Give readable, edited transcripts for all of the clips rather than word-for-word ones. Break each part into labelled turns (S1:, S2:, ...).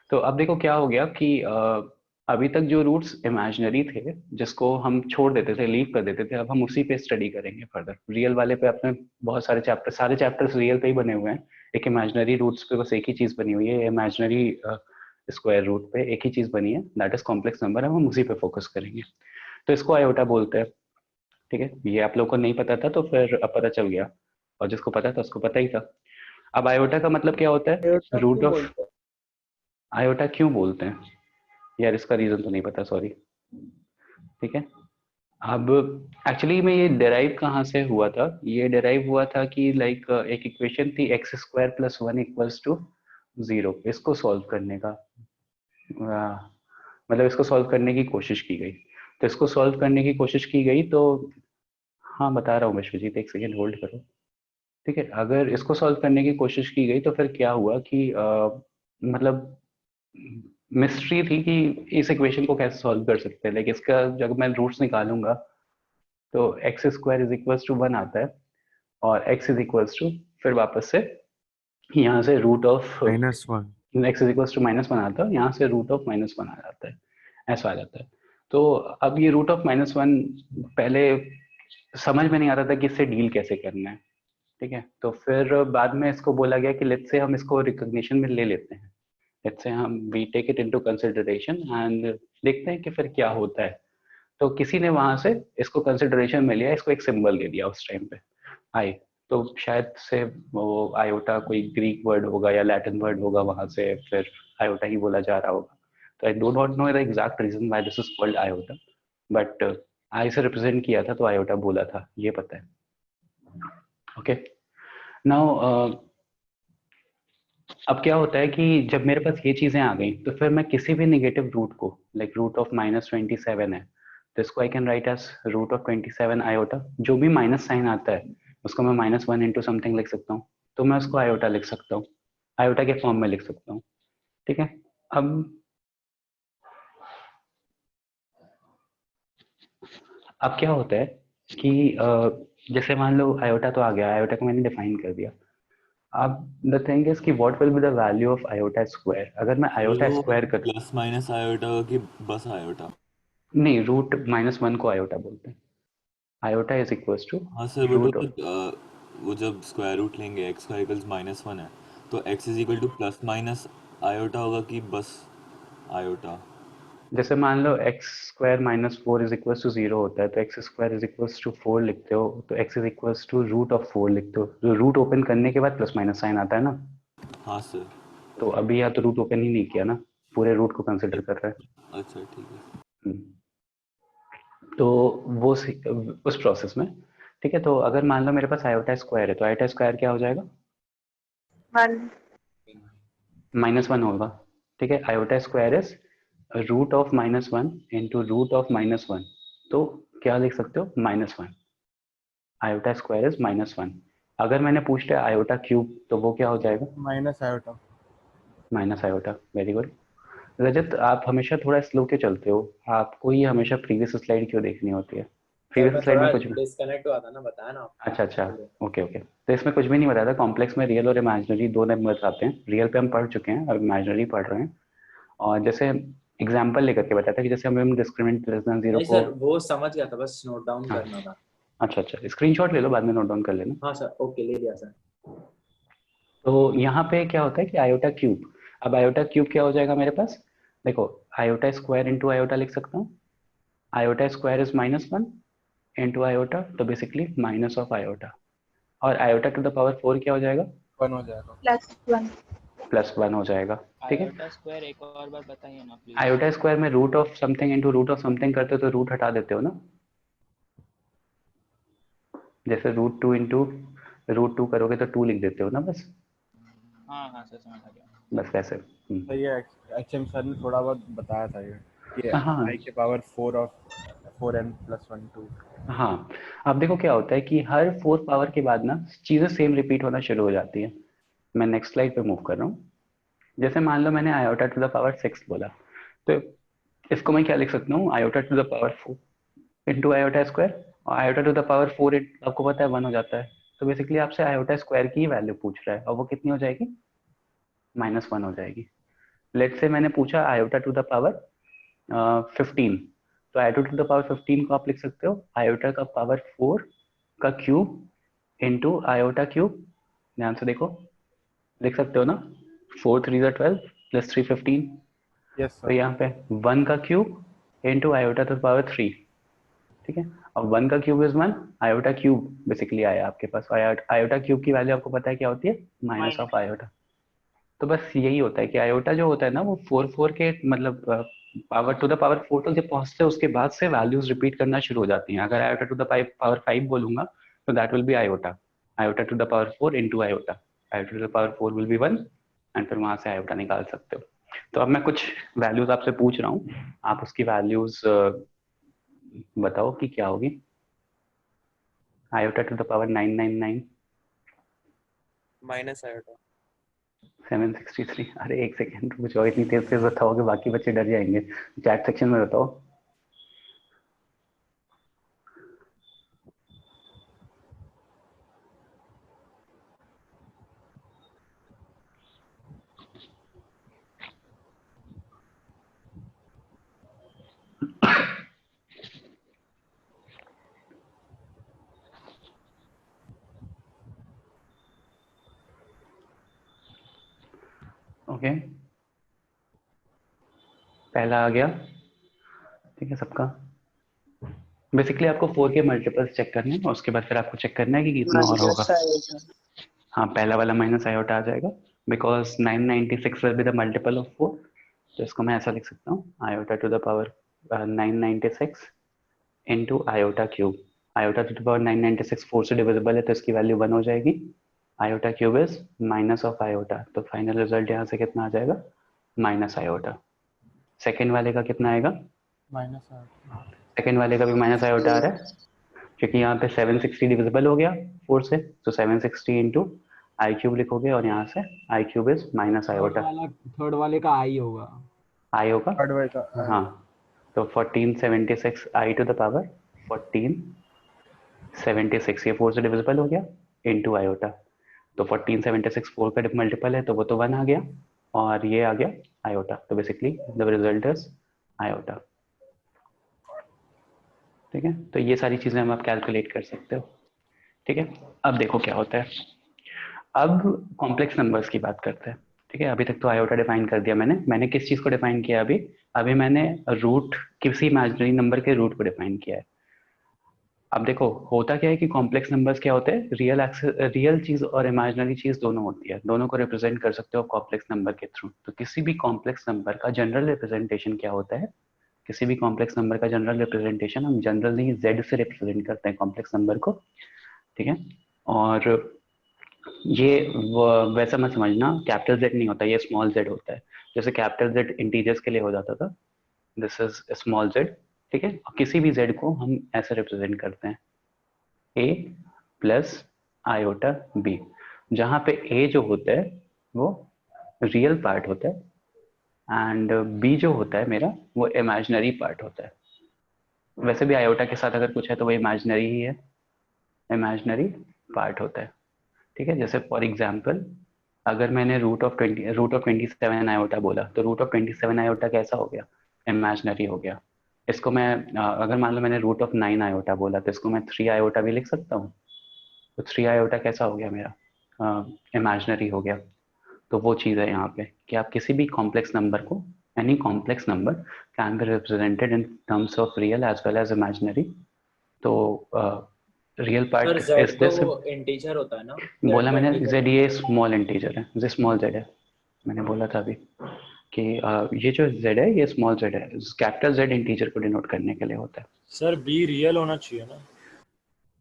S1: तो अब देखो क्या हो गया कि अभी तक जो रूट्स इमेजिनरी थे जिसको हम छोड़ देते थे, लीव कर देते थे, अब हम उसी पे स्टडी करेंगे फर्दर। रियल वाले पे अपने बहुत सारे चैप्टर्स रियल पे ही बने हुए हैं। एक इमेजिनरी रूट्स पे बस एक ही चीज बनी हुई है, इमेजिनरी स्क्वायर रूट पे एक ही चीज बनी है, दैट इज कॉम्प्लेक्स नंबर। हम उसी पे फोकस करेंगे। तो इसको आयोटा बोलते हैं। ठीक है, ये आप लोग को नहीं पता था तो फिर अब पता चल गया, और जिसको पता था उसको पता ही था। अब आयोटा का मतलब क्या होता है?
S2: आयोटा
S1: रूट
S2: क्यों
S1: ऑफ।
S2: बोलते हैं?
S1: आयोटा क्यों बोलते हैं यार, इसका रीजन तो नहीं पता, सॉरी। ठीक है। अब एक्चुअली में ये डेराइव कहाँ से हुआ था? ये डेराइव हुआ था कि लाइक एक इक्वेशन थी x square plus one equals to zero. इसको सॉल्व करने का मतलब इसको सॉल्व करने की कोशिश की गई। तो इसको सॉल्व करने की कोशिश की गई तो, हाँ बता रहा हूँ विश्वजीत, एक सेकेंड होल्ड करो। ठीक है, अगर इसको सॉल्व करने की कोशिश की गई तो फिर क्या हुआ कि मतलब मिस्ट्री थी कि इस इक्वेशन को कैसे सॉल्व कर सकते हैं। लाइक इसका जब मैं रूट्स निकालूंगा तो x square is equals to one आता है, और एक्स इज इक्वल्स टू फिर वापस से यहाँ से root of
S3: -1।
S1: X is equals to minus one आता है, यहाँ से रूट ऑफ माइनस वन आ जाता है, ऐसा आ जाता है। तो अब ये रूट ऑफ माइनस वन पहले समझ में नहीं आता था कि इससे डील कैसे करना है। ठीक है, तो फिर बाद में इसको बोला गया कि लेट्स से हम इसको रिकॉग्निशन में ले लेते हैं। लेट्स से हम we take it into consideration and देखते हैं कि फिर क्या होता है। तो किसी ने वहां से इसको कंसिडरेशन में लिया, इसको एक सिंबल दे दिया उस टाइम पे, आई। तो शायद से वो आयोटा कोई ग्रीक वर्ड होगा या लैटिन वर्ड होगा, वहां से फिर आयोटा ही बोला जा रहा होगा। तो I do not know the exact reason why this is called iota, but I say represent किया था तो आयोटा बोला था, ये पता है। ओके, नाउ अब क्या होता है कि जब मेरे पास ये चीजें आ गई तो फिर मैं किसी भी निगेटिव रूट को, लाइक रूट ऑफ -27 है, तो इसको I can write as root of 27 iota. जो भी माइनस साइन आता है उसको मैं -1 इंटू समथिंग लिख सकता हूँ, तो मैं उसको आयोटा लिख सकता हूँ, आयोटा के फॉर्म में लिख सकता हूँ। ठीक है। अब अब क्या होता है कि जैसे मान लो आयोटा तो आ गया, आयोटा को मैंने डिफाइन कर दिया। अब द थिंग इज कि what will be the value of iota square अगर मैं आयोटा
S4: वो
S1: स्क्वायर कर।
S4: प्लस माइनस आयोटा होगा कि बस आयोटा?
S1: नहीं, रूट -1 को आयोटा बोलते हैं। आयोटा इज इक्वल्स टू
S4: हाँ सर, बट
S1: रूट।
S4: वो जब स्क्वायर रूट लेंगे एक्स का इक्वल्स -1 है, तो X is equal to plus minus iota होगा कि बस आयोटा?
S1: जैसे मान लो X square -4 is equals to zero होता है, तो x square is equals to 4 लिखते हो, तो X is equals to root of 4 लिखते हो। जो रूट ओपन करने के बाद प्लस माइनस साइन आता है ना,
S4: हाँ सर।
S1: तो अभी या तो रूट ओपन ही नहीं किया ना, पूरे रूट को कंसिडर कर रहा है।
S4: अच्छा ठीक है।
S1: हम्म, तो वो उस प्रोसेस में। ठीक है, तो अगर मान लो मेरे पास आयोटा स्क्वायर है तो आयोटा स्क्वायर क्या हो जाएगा?
S2: 1।
S1: -1 होगा। ठीक है, iota square is root of -1 into root of -1। तो क्या लिख सकते हो? -1। Iota square is -1। अगर मैंने पूछ लिया आयोटा क्यूब तो वो क्या हो जाएगा?
S3: Minus iota.
S1: Minus iota. Very good. Rajat, आप हमेशा थोड़ा स्लो के चलते हो, आपको ही हमेशा प्रीवियस स्लाइड क्यों देखनी होती है?
S5: सर
S1: प्रीवियस
S5: मैं
S1: स्लाइड में
S5: थोड़ा
S1: कुछ भी।
S5: डिस्कनेक्ट हुआ था ना, बताया ना आपको।
S1: अच्छा अच्छा, ओके ओके। तो इसमें कुछ भी नहीं बताया था, कॉम्प्लेक्स में रियल और इमेजिनरी दो नंबर्स आते हैं। रियल पे हम पढ़ चुके हैं, अब इमेजिनरी पढ़ रहे हैं। और जैसे एग्जाम्पल लेकर के बताया था कि जैसे हम डिस्क्रिमिनेंट लेस देन जीरो
S5: नहीं
S1: को।
S5: सर, वो समझ गया था, बस नोट डाउन
S1: हाँ,
S5: करना था।
S1: अच्छा अच्छा, स्क्रीनशॉट ले लो, बाद में नोट डाउन कर लेना।
S5: हाँ सर, ओके, ले लिया सर।
S1: तो यहाँ पे क्या होता है कि आयोटा क्यूब। अब आयोटा क्यूब क्या हो जाएगा मेरे पास? देखो, आयोटा स्क्वायर इंटू आयोटा लिख सकता हूँ। Iota square is -1 into iota, तो बेसिकली माइनस ऑफ आयोटा। और आयोटा टू द पावर 4 क्या हो जाएगा?
S3: 1 हो जाएगा।
S2: +1।
S1: +1 हो जाएगा। ठीक है।
S6: आयोटा स्क्वायर एक और बार बताइए ना प्लीज।
S1: आयोटा स्क्वायर में root of something into root of something करते हो तो रूट हटा देते हो ना। जैसे √2 इंटू √2 करोगे तो 2 लिख देते हो ना बस।
S6: हाँ हाँ सर, समझ आ गया।
S1: बस वैसे।
S3: तो ये एचएम सर ने थोड़ा बहुत बताया था ये
S1: हाँ
S3: आई के पावर 4 ऑफ 4n + 1 2।
S1: हाँ। अब देखो क्या होता है कि हर फोर्थ पावर के बाद ना चीजें सेम रिपीट होना शुरू हो जाती है। मैं नेक्स्ट स्लाइड पे मूव कर रहा हूँ। जैसे मान लो मैंने आयोटा टू द पावर 6 बोला, तो इसको मैं क्या लिख सकता हूँ? Iota to the power 4 into iota square. और आयोटा टू द पावर 4 आपको पता है 1 हो जाता है। तो बेसिकली आपसे आयोटा स्क्वायर की ही वैल्यू पूछ रहा है, और वो कितनी हो जाएगी? -1 हो जाएगी। लेट्स से मैंने पूछा आयोटा टू द पावर 15, तो आयोटा टू द पावर 15 को आप लिख सकते हो आयोटा का पावर 4 का क्यूब इंटू आयोटा क्यूब, ध्यान से देखो, लिख सकते हो ना, 4 3 12 प्लस 3 15,
S3: यस
S1: तो
S3: सर।
S1: यहाँ पे 1 का cube into iota to the power 3, ठीक है, और 1 का cube is 1, iota cube basically आया आपके पास, आयोटा क्यूब की वैल्यू आपको पता है क्या होती है, माइनस ऑफ आयोटा। तो बस यही होता है कि आयोटा जो होता है ना वो 4 4 के मतलब पावर टू द पावर 4 तक जब पहुंचते हैं उसके बाद से वैल्यूज रिपीट करना शुरू हो जाती हैं। अगर आयोटा टू द पावर 5 बोलूंगा तो that will be iota, iota to the power 4 into iota, iota to the power 4 will be 1, and फिर वहां से आयोटा निकाल सकते हो। तो अब मैं कुछ वैल्यूज आपसे पूछ रहा हूँ, आप उसकी वैल्यूज बताओ कि क्या होगी। Iota to the power 999
S7: minus iota
S1: 763, अरे एक सेकेंड रुक जाओ, इतनी तेज तेज बताओगे बाकी बच्चे डर जाएंगे। चैट सेक्शन में बताओ। ओके, पहला आ गया, ठीक है सबका। बेसिकली आपको 4 के मल्टीपल्स चेक करने हैं और उसके बाद फिर आपको चेक करना है कि कितना और होगा। हाँ, पहला वाला माइनस आयोटा आ जाएगा because 996 will be the multiple of 4, तो इसको मैं ऐसा लिख सकता हूँ iota to the power 996 into iota cube. Iota to the power 996 4 से डिविजिबल है तो इसकी वैल्यू 1 हो जाएगी। Iota cube is minus of iota, तो फाइनल रिजल्ट यहाँ से कितना आ जाएगा, माइनस आयोटा। सेकेंड वाले का कितना आएगा,
S3: माइनस आयोटा।
S1: सेकेंड वाले का भी माइनस आयोटा आ रहा है क्योंकि यहाँ पे 760 डिविजिबल हो गया 4 से, तो 760 इंटू आई क्यूब लिखोगे और यहाँ से i cube is minus iota,
S8: third वाले का आई होगा।
S1: आई होगा,
S3: थर्ड वाले का
S1: हाँ, तो 1476 आई टू द पावर 1476, ये 4 से डिविजिबल हो गया इंटू आयोटा, तो 1476 4 का मल्टीपल है तो वो तो 1 आ गया और ये आ गया आयोटा, तो basically the result is iota. ठीक है, तो ये सारी चीजें हम आप कैलकुलेट कर सकते हो। ठीक है, अब देखो क्या होता है, अब कॉम्प्लेक्स नंबर्स की बात करते हैं। ठीक है, अभी तक तो आयोटा डिफाइन कर दिया मैंने किस चीज को डिफाइन किया, अभी मैंने रूट, किसी इमेजिनरी नंबर के रूट को डिफाइन किया है। अब देखो होता क्या है कि कॉम्प्लेक्स नंबर्स क्या होते हैं, रियल चीज और इमेजिनरी चीज दोनों होती है, दोनों को रिप्रेजेंट कर सकते हो कॉम्प्लेक्स नंबर के थ्रू। तो किसी भी कॉम्प्लेक्स नंबर का जनरल रिप्रेजेंटेशन क्या होता है, किसी भी कॉम्प्लेक्स नंबर का जनरल रिप्रेजेंटेशन हम जनरली जेड से रिप्रेजेंट करते हैं कॉम्प्लेक्स नंबर को। ठीक है, और ये वैसा मत समझना, कैपिटल जेड नहीं होता, ये स्मॉल जेड होता है। जैसे कैपिटल जेड इंटीजर्स के लिए हो जाता था, दिस इज स्मॉल जेड। ठीक है, किसी भी जेड को हम ऐसे रिप्रेजेंट करते हैं ए प्लस आयोटा बी, जहाँ पे ए जो होता है वो रियल पार्ट होता है एंड बी जो होता है मेरा वो इमेजिनरी पार्ट होता है। वैसे भी आयोटा के साथ अगर कुछ है तो वो इमेजिनरी ही है, इमेजिनरी पार्ट होता है। ठीक है, जैसे फॉर एग्जाम्पल अगर मैंने रूट ऑफ 27 आयोटा बोला तो रूट ऑफ 27 आयोटा कैसा हो गया, इमेजिनरी हो गया। इसको मैं अगर मान लो मैंने रूट ऑफ 9 आयोटा बोला तो इसको मैं 3 आयोटा भी लिख सकता हूँ, तो 3 आयोटा कैसा हो गया मेरा, इमेजिनरी हो गया। तो वो चीज़ है यहाँ पे कि आप किसी भी कॉम्प्लेक्स नंबर को, any complex number can be represented in terms of real as well as imaginary. तो real
S5: sir
S1: part
S5: z
S1: is this,
S5: तो इंटीजर होता है ना,
S1: बोला
S5: तो
S1: मैंने
S5: integer
S1: जेड ये स्मॉल इंटीजर है, जे स्मॉल जेड है, मैंने बोला था अभी कि ये जो जेड है ये स्मॉल जेड है, कैपिटल जेड इंटीजर को डिनोट करने के लिए होता है।
S7: सर बी रियल होना चाहिए ना।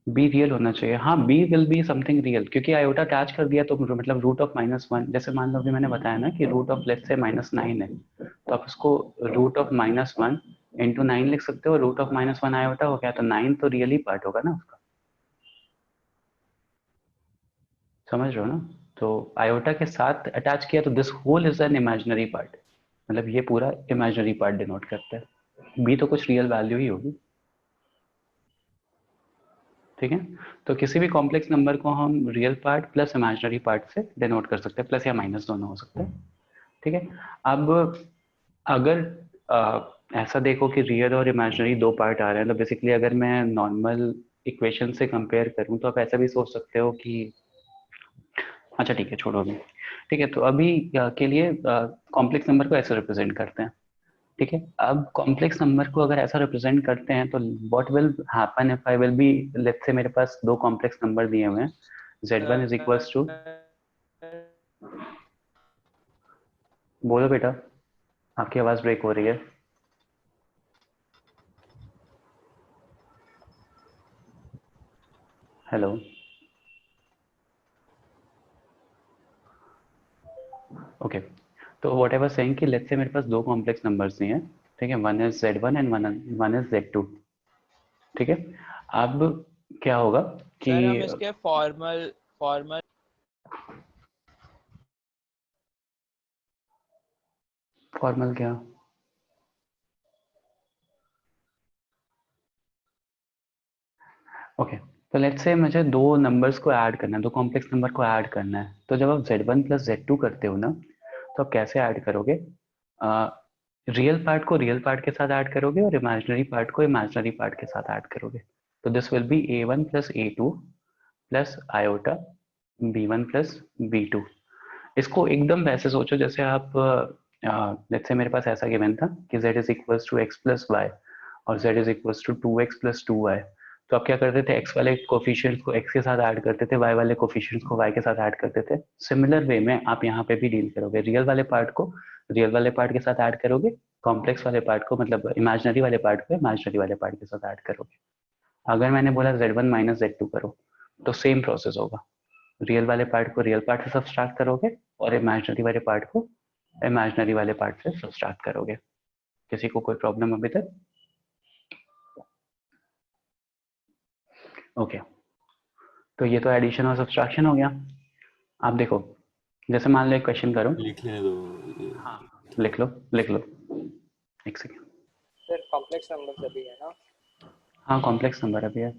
S1: बी रियल होना चाहिए, हाँ, b will be something real, क्योंकि आयोटा अटैच कर दिया तो मतलब रूट ऑफ -1, जैसे मान लो अभी मैंने बताया ना कि रूट ऑफ लेट्स से -9 है, तो आप उसको रूट ऑफ -1 इंटू 9 लिख सकते हो, रूट ऑफ -1 आयोटा हो गया, तो 9 तो रियली पार्ट होगा ना उसका, समझ रहे हो ना। तो आयोटा के साथ अटैच किया तो this whole is an imaginary part, मतलब ये पूरा इमेजिनरी पार्ट डिनोट करता है, बी तो कुछ रियल वैल्यू ही होगी। ठीक है, तो किसी भी कॉम्प्लेक्स नंबर को हम real part plus imaginary part से डिनोट कर सकते हैं, प्लस या माइनस दोनों हो सकते हैं। ठीक है। अब अगर ऐसा देखो कि रियल और इमेजिनरी दो पार्ट आ रहे हैं, तो बेसिकली अगर मैं नॉर्मल इक्वेशन से कंपेयर करूं तो आप ऐसा भी सोच सकते हो कि अच्छा ठीक है छोड़ो अभी। ठीक है, तो अभी के लिए कॉम्प्लेक्स नंबर को ऐसे रिप्रेजेंट करते हैं। ठीक है, अब कॉम्प्लेक्स नंबर को अगर ऐसा रिप्रेजेंट करते हैं तो what will happen if I will be, let's say मेरे पास दो कॉम्प्लेक्स नंबर दिए हुए हैं, z1 इज इक्वल्स टू, बोलो बेटा आपकी आवाज ब्रेक हो रही है। Hello, okay. तो व्हाट आई वाज सेइंग कि लेट्स से मेरे पास दो कॉम्प्लेक्स नंबर्स दिए हैं, ठीक है, one is z1 and one is z2। ठीक है, अब क्या होगा कि
S6: सर हम इसके फॉर्मल फॉर्मल
S1: फॉर्मल क्या, ओके। तो लेट्स से मुझे दो नंबर्स को ऐड करना है, दो कॉम्प्लेक्स नंबर को ऐड करना है, तो जब आप z1 प्लस z2 करते हो ना, तो आप कैसे ऐड करोगे? रियल पार्ट को रियल पार्ट के साथ ऐड करोगे और इमेजिनरी पार्ट को इमेजिनरी पार्ट के साथ ऐड करोगे। तो this will B a1 plus a2 plus iota b1 plus b2। इसको एकदम वैसे सोचो जैसे आप लेट्स से मेरे पास ऐसा गिवन था कि z is equals to x plus y और z is equals to 2x plus 2y। तो आप क्या करते थे, x वाले कोफिशिएंट्स को x के साथ ऐड करते थे, y वाले कोफिशिएंट्स को y के साथ ऐड करते थे। सिमिलर वे में आप यहाँ पे भी डील करोगे, रियल वाले पार्ट को रियल वाले पार्ट के साथ ऐड करोगे, कॉम्प्लेक्स वाले पार्ट को मतलब इमेजिनरी वाले पार्ट को इमेजिनरी वाले पार्ट के साथ ऐड करोगे। अगर मैंने बोला z1 माइनस z2 करो तो सेम प्रोसेस होगा, रियल वाले पार्ट को रियल पार्ट से सब्सट्रैक्ट करोगे और इमेजिनरी वाले पार्ट को इमेजिनरी वाले पार्ट से सब्सट्रैक्ट करोगे। किसी को कोई प्रॉब्लम अभी तक? ओके, तो ये तो एडिशन और सब्सट्रैक्शन हो गया। आप देखो, जैसे मान लो एक क्वेश्चन करो,
S4: लिख लेने दो।
S1: हाँ लिख लो लिख लो, एक सेकेंड।
S9: सर कॉम्प्लेक्स नंबर अभी है ना?
S1: हाँ कॉम्प्लेक्स नंबर अभी है।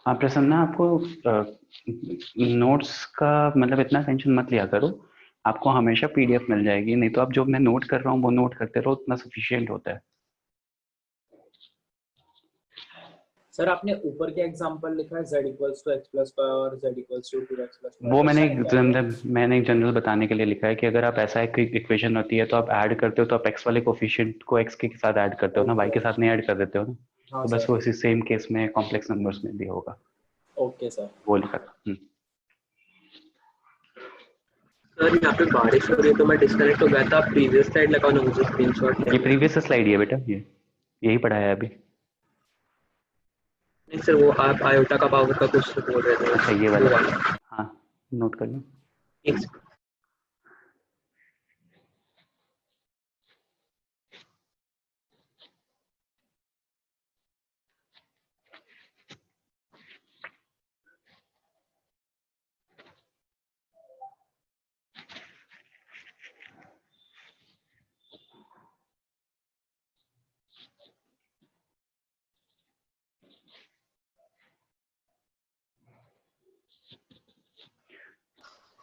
S1: आप प्रसन्ना आपको नोट्स का मतलब इतना टेंशन मत लिया करो, आपको हमेशा पीडीएफ मिल जाएगी, नहीं तो आप जो मैं नोट कर रहा हूँ वो नोट करते रहो, उतना सफिशिएंट होता है।
S5: सर आपने ऊपर के एग्जांपल लिखा है z equals to x plus y और z equals to 2x plus
S1: वो मैंने एक जनरल बताने के लिए लिखा है कि अगर आप ऐसा एक इक्वेशन होती है तो आप ऐड करते हो तो आप x वाले कोफिशिएंट को x के साथ ऐड करते हो ना, y के साथ नहीं ऐड कर देते हो ना।
S5: हाँ
S1: तो बस
S5: सर,
S1: वो इसी सेम केस में कॉम्प्लेक्स नंबर्स में भी होगा।
S5: Okay sir.
S1: वो लिखा था।
S10: सर यहाँ पे बारिश हो रही है तो मैं डिस्कनेक्ट हो गया था, प्रीवियस स्लाइड लगाओ ना, मुझे स्क्रीनशॉट
S1: ये प्रीवियस स्लाइड ही है बेटा, ये यही पढ़ाया है अभी।
S10: नहीं सर, वो आप आयोटा का पावर का कुछ बोल रहे थे।
S1: अच्छा ये वाला, हाँ नोट कर लो।
S10: एक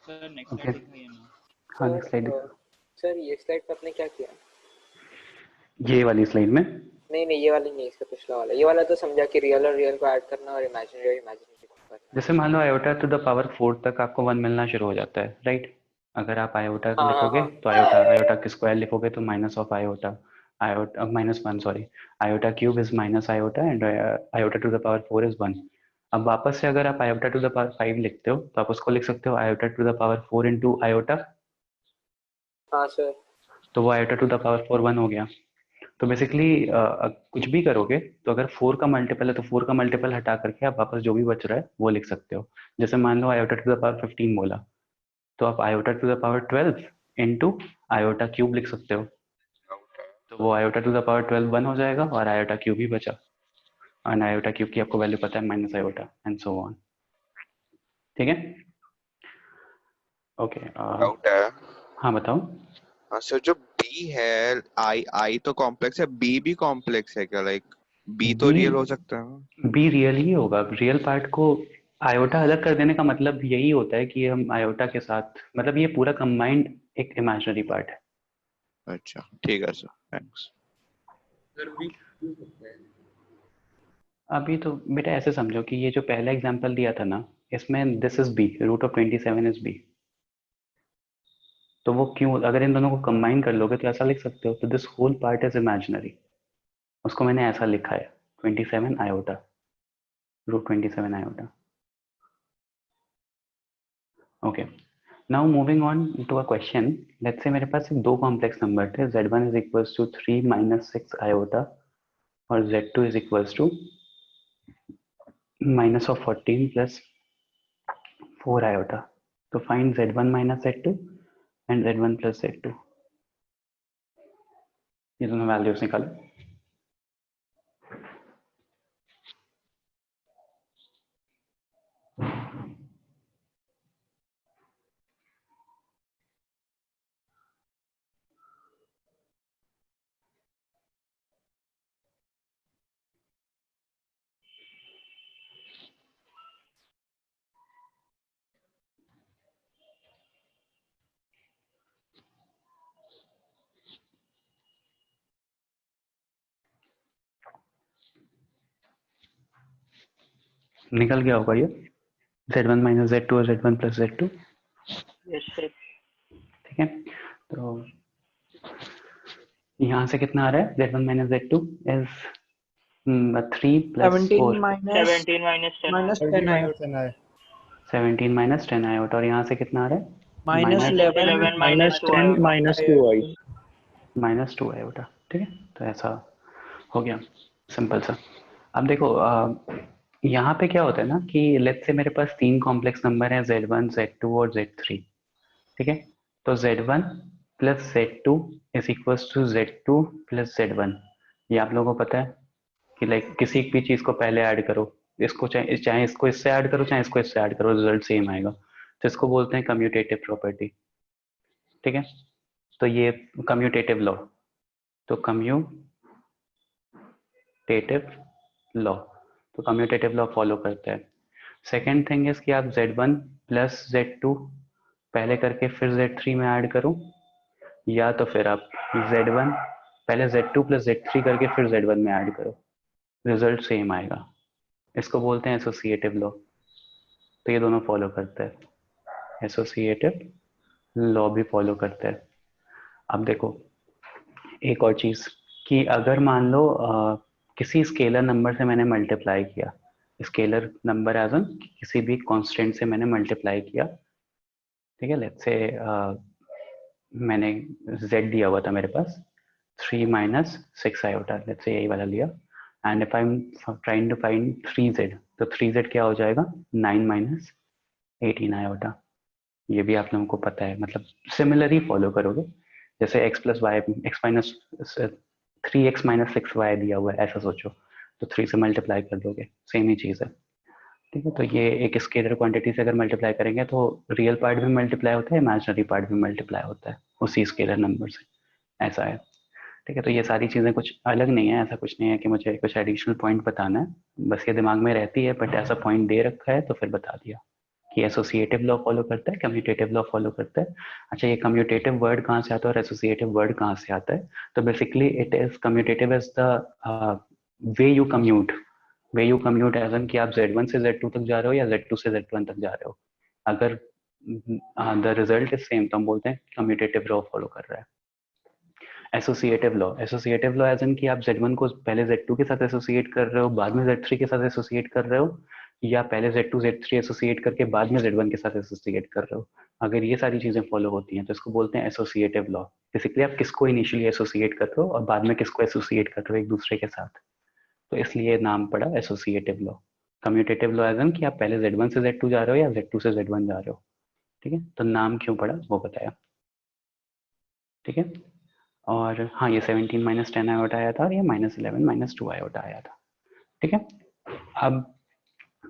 S6: सर नेक्स्ट स्लाइड दिखाइए ना।
S1: हाँ नेक्स्ट स्लाइड,
S9: सर ये स्लाइड पे आपने क्या किया?
S1: ये वाली स्लाइड में
S9: नहीं नहीं, ये वाली नहीं, इसका पिछला वाला। ये वाला तो समझा कि रियल और रियल को ऐड करना और इमेजिनरी और इमेजिनरी को करना।
S1: जैसे मान लो आयोटा टू द पावर 4 तक आपको 1 मिलना शुरू हो जाता है, राइट? अगर आप आयोटा
S9: हाँ
S1: लिखोगे
S9: हाँ
S1: तो आयोटा के स्क्वायर लिखोगे तो minus of iota, iota -1 sorry, iota cube is minus iota and iota to the power 4 is 1। अब वापस से अगर आप आयोटा टू द पावर 5 लिखते हो तो आप उसको लिख सकते हो iota to the power 4 into iota,
S9: हाँ सर।
S1: तो वो आयोटा टू द पावर 4 1 हो गया। तो बेसिकली कुछ भी करोगे तो अगर 4 का मल्टीपल है तो 4 का मल्टीपल हटा करके आप वापस जो भी बच रहा है वो लिख सकते हो। जैसे मान लो आयोटा टू द पावर 15 बोला तो आप iota to the power 12 into iota cube लिख सकते हो, तो वो आयोटा टू द पावर 12 1 हो जाएगा और आयोटा क्यूब ही बचा, और आयोटा क्यूब की आपको वैल्यू पता है minus iota and so on. ठीक है, ओके।
S11: डाउट है।
S1: हाँ बताओ।
S11: हाँ सर, जो बी है, आई तो कॉम्प्लेक्स है, बी भी कॉम्प्लेक्स है क्या? लाइक बी तो रियल हो सकता है।
S1: बी रियल ही होगा, रियल पार्ट को आयोटा अलग कर देने का मतलब यही होता है कि हम आयोटा के साथ, मतलब ये पूरा कंबाइंड एक इमेजिनरी पार्ट है।
S11: अच्छा ठीक है सर, थैंक्स।
S1: अभी तो बेटा ऐसे समझो कि ये जो पहला एग्जांपल दिया था ना, इसमें this is b, root of 27 is b. तो वो क्यों, अगर इन दोनों को कंबाइन कर लोगे तो ऐसा लिख सकते हो, तो this whole part is imaginary. उसको मैंने ऐसा लिखा है 27 iota, root 27 iota. Okay, now moving on to a question. Let's say मेरे पास दो कॉम्प्लेक्स नंबर थे, z1 is equals to 3 minus 6 iota और z2 is equals to minus of 14 plus 4 iota. तो find z1 minus z2 and z1 plus z2, ये दोनों values निकालो। निकल गया होगा ये z1 minus z2 और z1 plus z2।
S6: Yes sir.
S1: ठीक है, तो यहाँ से कितना आ रहा है, z1 minus z2 is 3 plus 4,
S6: 17 minus 10
S3: 17
S1: 17 minus 10 iota, और यहाँ से कितना आ रहा है,
S6: minus 11 minus 2
S7: minus 2 i.
S1: Minus 2 iota। ठीक है, तो ऐसा हो गया सिंपल सा। अब देखो यहाँ पे क्या होता है ना कि लेट्स से मेरे पास तीन कॉम्प्लेक्स नंबर है z1, z2 और z3। ठीक है, तो z1 plus z2 is equal to z2 plus z1। ये आप लोगों को पता है कि लाइक किसी भी चीज को पहले ऐड करो, इसको चाहे चाहे इसको इससे ऐड करो चाहे इसको इससे ऐड करो, रिजल्ट सेम आएगा। तो इसको बोलते हैं कम्यूटेटिव प्रॉपर्टी। ठीक है, तो ये कम्यूटेटिव लॉ, तो कम्यूटेटिव लॉ, तो कम्यूटेटिव लॉ फॉलो करता है। सेकेंड थिंग इज कि आप z1 प्लस z2 पहले करके फिर z3 में ऐड करो, या तो फिर आप z1 पहले z2 प्लस z3 करके फिर z1 में ऐड करो, रिजल्ट सेम आएगा। इसको बोलते हैं एसोसिएटिव लॉ। तो ये दोनों फॉलो करता है, एसोसिएटिव लॉ भी फॉलो करता है। अब देखो एक और चीज कि अगर मान लो किसी स्केलर नंबर से मैंने मल्टीप्लाई किया, स्केलर नंबर एज एन किसी भी कांस्टेंट से मैंने मल्टीप्लाई किया। ठीक है, लेट्स से मैंने z दिया हुआ था मेरे पास 3 माइनस 6 आयोटा, लेट्स से यही वाला लिया। And if I am trying to find 3z, तो 3z क्या हो जाएगा, 9 माइनस 18 आयोटा। ये भी आप लोगों को पता है, मतलब सिमिलर ही फॉलो करोगे। जैसे x प्लस वाई, एक्स माइनस 3x माइनस 6y दिया हुआ है, ऐसा सोचो, तो 3 से मल्टीप्लाई कर दोगे, सेम ही चीज़ है। ठीक है, तो ये एक स्केलर क्वांटिटी से अगर मल्टीप्लाई करेंगे तो रियल पार्ट भी मल्टीप्लाई होता है, इमेजिनरी पार्ट भी मल्टीप्लाई होता है उसी स्केलर नंबर से, ऐसा है। ठीक है, तो ये सारी चीज़ें कुछ अलग नहीं है, ऐसा कुछ नहीं है कि मुझे कुछ एडिशनल पॉइंट बताना है, बस ये दिमाग में रहती है, बट ऐसा पॉइंट दे रखा है तो फिर बता दिया कि एसोसिएटिव लॉ फॉलो करता है, कम्यूटेटिव लॉ फॉलो करता है। अच्छा, ये कम्यूटेटिव वर्ड कहाँ से आता है और एसोसिएटिव वर्ड कहाँ से आता है, तो basically it is commutative as the way you commute, way you commute as an कि आप z1 से z2 तक जा रहे हो या z2 से z1 तक जा रहे हो, अगर द रिजल्ट इज सेम तो हम बोलते हैं कम्यूटेटिव लॉ फॉलो कर रहा है। Associative law, associative law as an कि आप z1 को पहले z2 के साथ एसोसिएट कर रहे हो, बाद में z3 के साथ एसोसिएट कर रहे हो, या पहले z2 z3 एसोसिएट करके बाद में z1 के साथ एसोसिएट कर रहे हो। अगर ये सारी चीजें फॉलो होती हैं तो इसको बोलते हैं एसोसिएटिव लॉ। बेसिकली आप किसको इनिशियली एसोसिएट कर रहे हो और बाद में किसको एसोसिएट कर रहे हो एक दूसरे के साथ, तो इसलिए नाम पड़ा associative law. Commutative law as an कि आप पहले z1 से z2 जा रहे हो या z2 से z1 जा रहे हो। ठीक है, तो नाम क्यों पड़ा वो बताया। ठीक है, और हाँ ये 17 माइनस 10 आयोटा आया था और ये माइनस 11 माइनस 2 आयोटा आया था। ठीक है, अब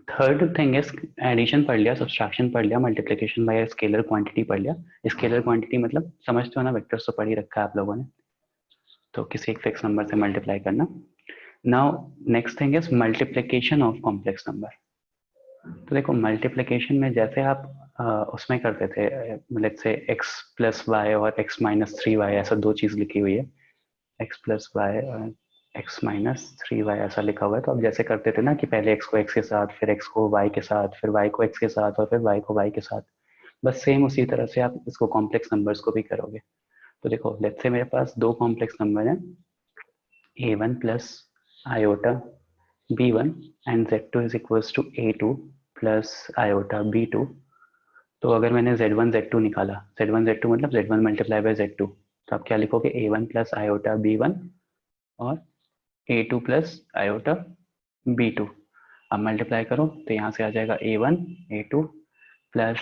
S1: थर्ड थिंग इज एडिशन पढ़ लिया, सब्सट्रैक्शन पढ़ लिया, मल्टीप्लिकेशन बाय स्केलर क्वांटिटी पढ़ लिया। स्केलर क्वांटिटी मतलब समझते हो ना, वेक्टर्स तो पढ़ ही रखा है आप लोगों ने, तो किसी एक फिक्स नंबर से मल्टीप्लाई करना। Now next thing is multiplication of complex number. तो देखो मल्टीप्लिकेशन में जैसे आप उसमें करते थे, let's say x plus y और x माइनस 3y, ऐसा दो चीज़ लिखी हुई है, x प्लस वाई और x माइनस 3y ऐसा लिखा हुआ है। तो आप जैसे करते थे ना कि पहले x को x के साथ, फिर x को y के साथ, फिर y को x के साथ और फिर y को y के साथ, बस सेम उसी तरह से आप इसको कॉम्प्लेक्स नंबर्स को भी करोगे। तो देखो लेट्स से मेरे पास दो कॉम्प्लेक्स नंबर हैं, a1 plus iota b1 and z2 is equals to a2 plus iota b2। तो अगर मैंने z1 z2 निकाला, z1 z2 मतलब z1 मल्टीप्लाई बाय z2, तो आप क्या लिखोगे, a1 प्लस आयोटा b1 और a2 प्लस आयोटा b2। अब मल्टीप्लाई करो तो यहाँ से आ जाएगा a1 a2 plus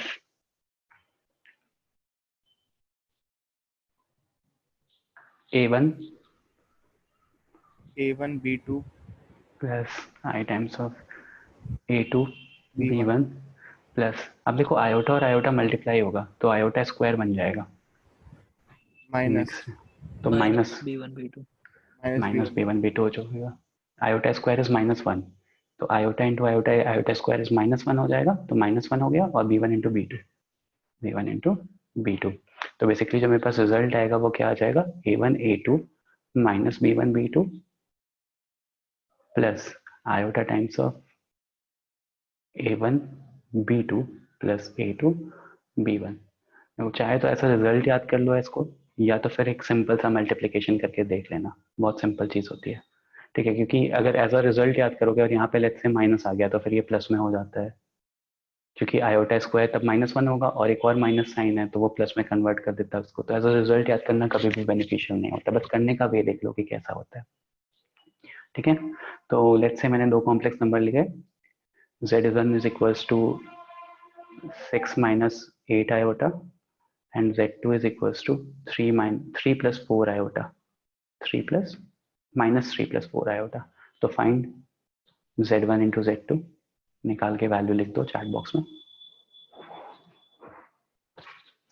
S1: a1
S3: b2
S1: plus i times of a2 b1 plus, अब देखो आयोटा और आयोटा मल्टीप्लाई होगा तो आयोटा स्क्वायर बन जाएगा,
S3: माइनस
S1: तो minus
S6: b1 b2
S1: minus b1 b2 हो जाएगा। आयोटा स्क्वायर इज -1, तो iota into iota, iota square is -1 हो जाएगा, तो -1 हो गया, और b1 इंटू b2 तो बेसिकली जो मेरे पास रिजल्ट आएगा वो क्या आ जाएगा, a1 a2 minus b1 b2 plus iota times of a1 b2 plus a2 b1। चाहे तो ऐसा रिजल्ट याद कर लो इसको, या तो फिर एक सिंपल सा मल्टीप्लिकेशन करके देख लेना, बहुत सिंपल चीज़ होती है, ठीक है। क्योंकि अगर एज अ रिजल्ट याद करोगे और यहाँ पे लेट्स से माइनस आ गया तो फिर ये प्लस में हो जाता है, क्योंकि आयोटा स्क्वायर तब -1 होगा और एक और माइनस साइन है तो वो प्लस में कन्वर्ट कर देता है उसको। तो एज अ रिजल्ट याद करना कभी भी बेनिफिशियल नहीं होता, बस करने का वे देख लो कि कैसा होता है, ठीक है। तो लेट्स से मैंने दो कॉम्प्लेक्स नंबर लिए, z1 is equals to 6 minus 8 iota and z2 is equals to 3 plus 4 iota, 3 plus minus 3 plus 4 iota। तो फाइंड z1 into z2, निकाल के वैल्यू लिख दो चैट बॉक्स में,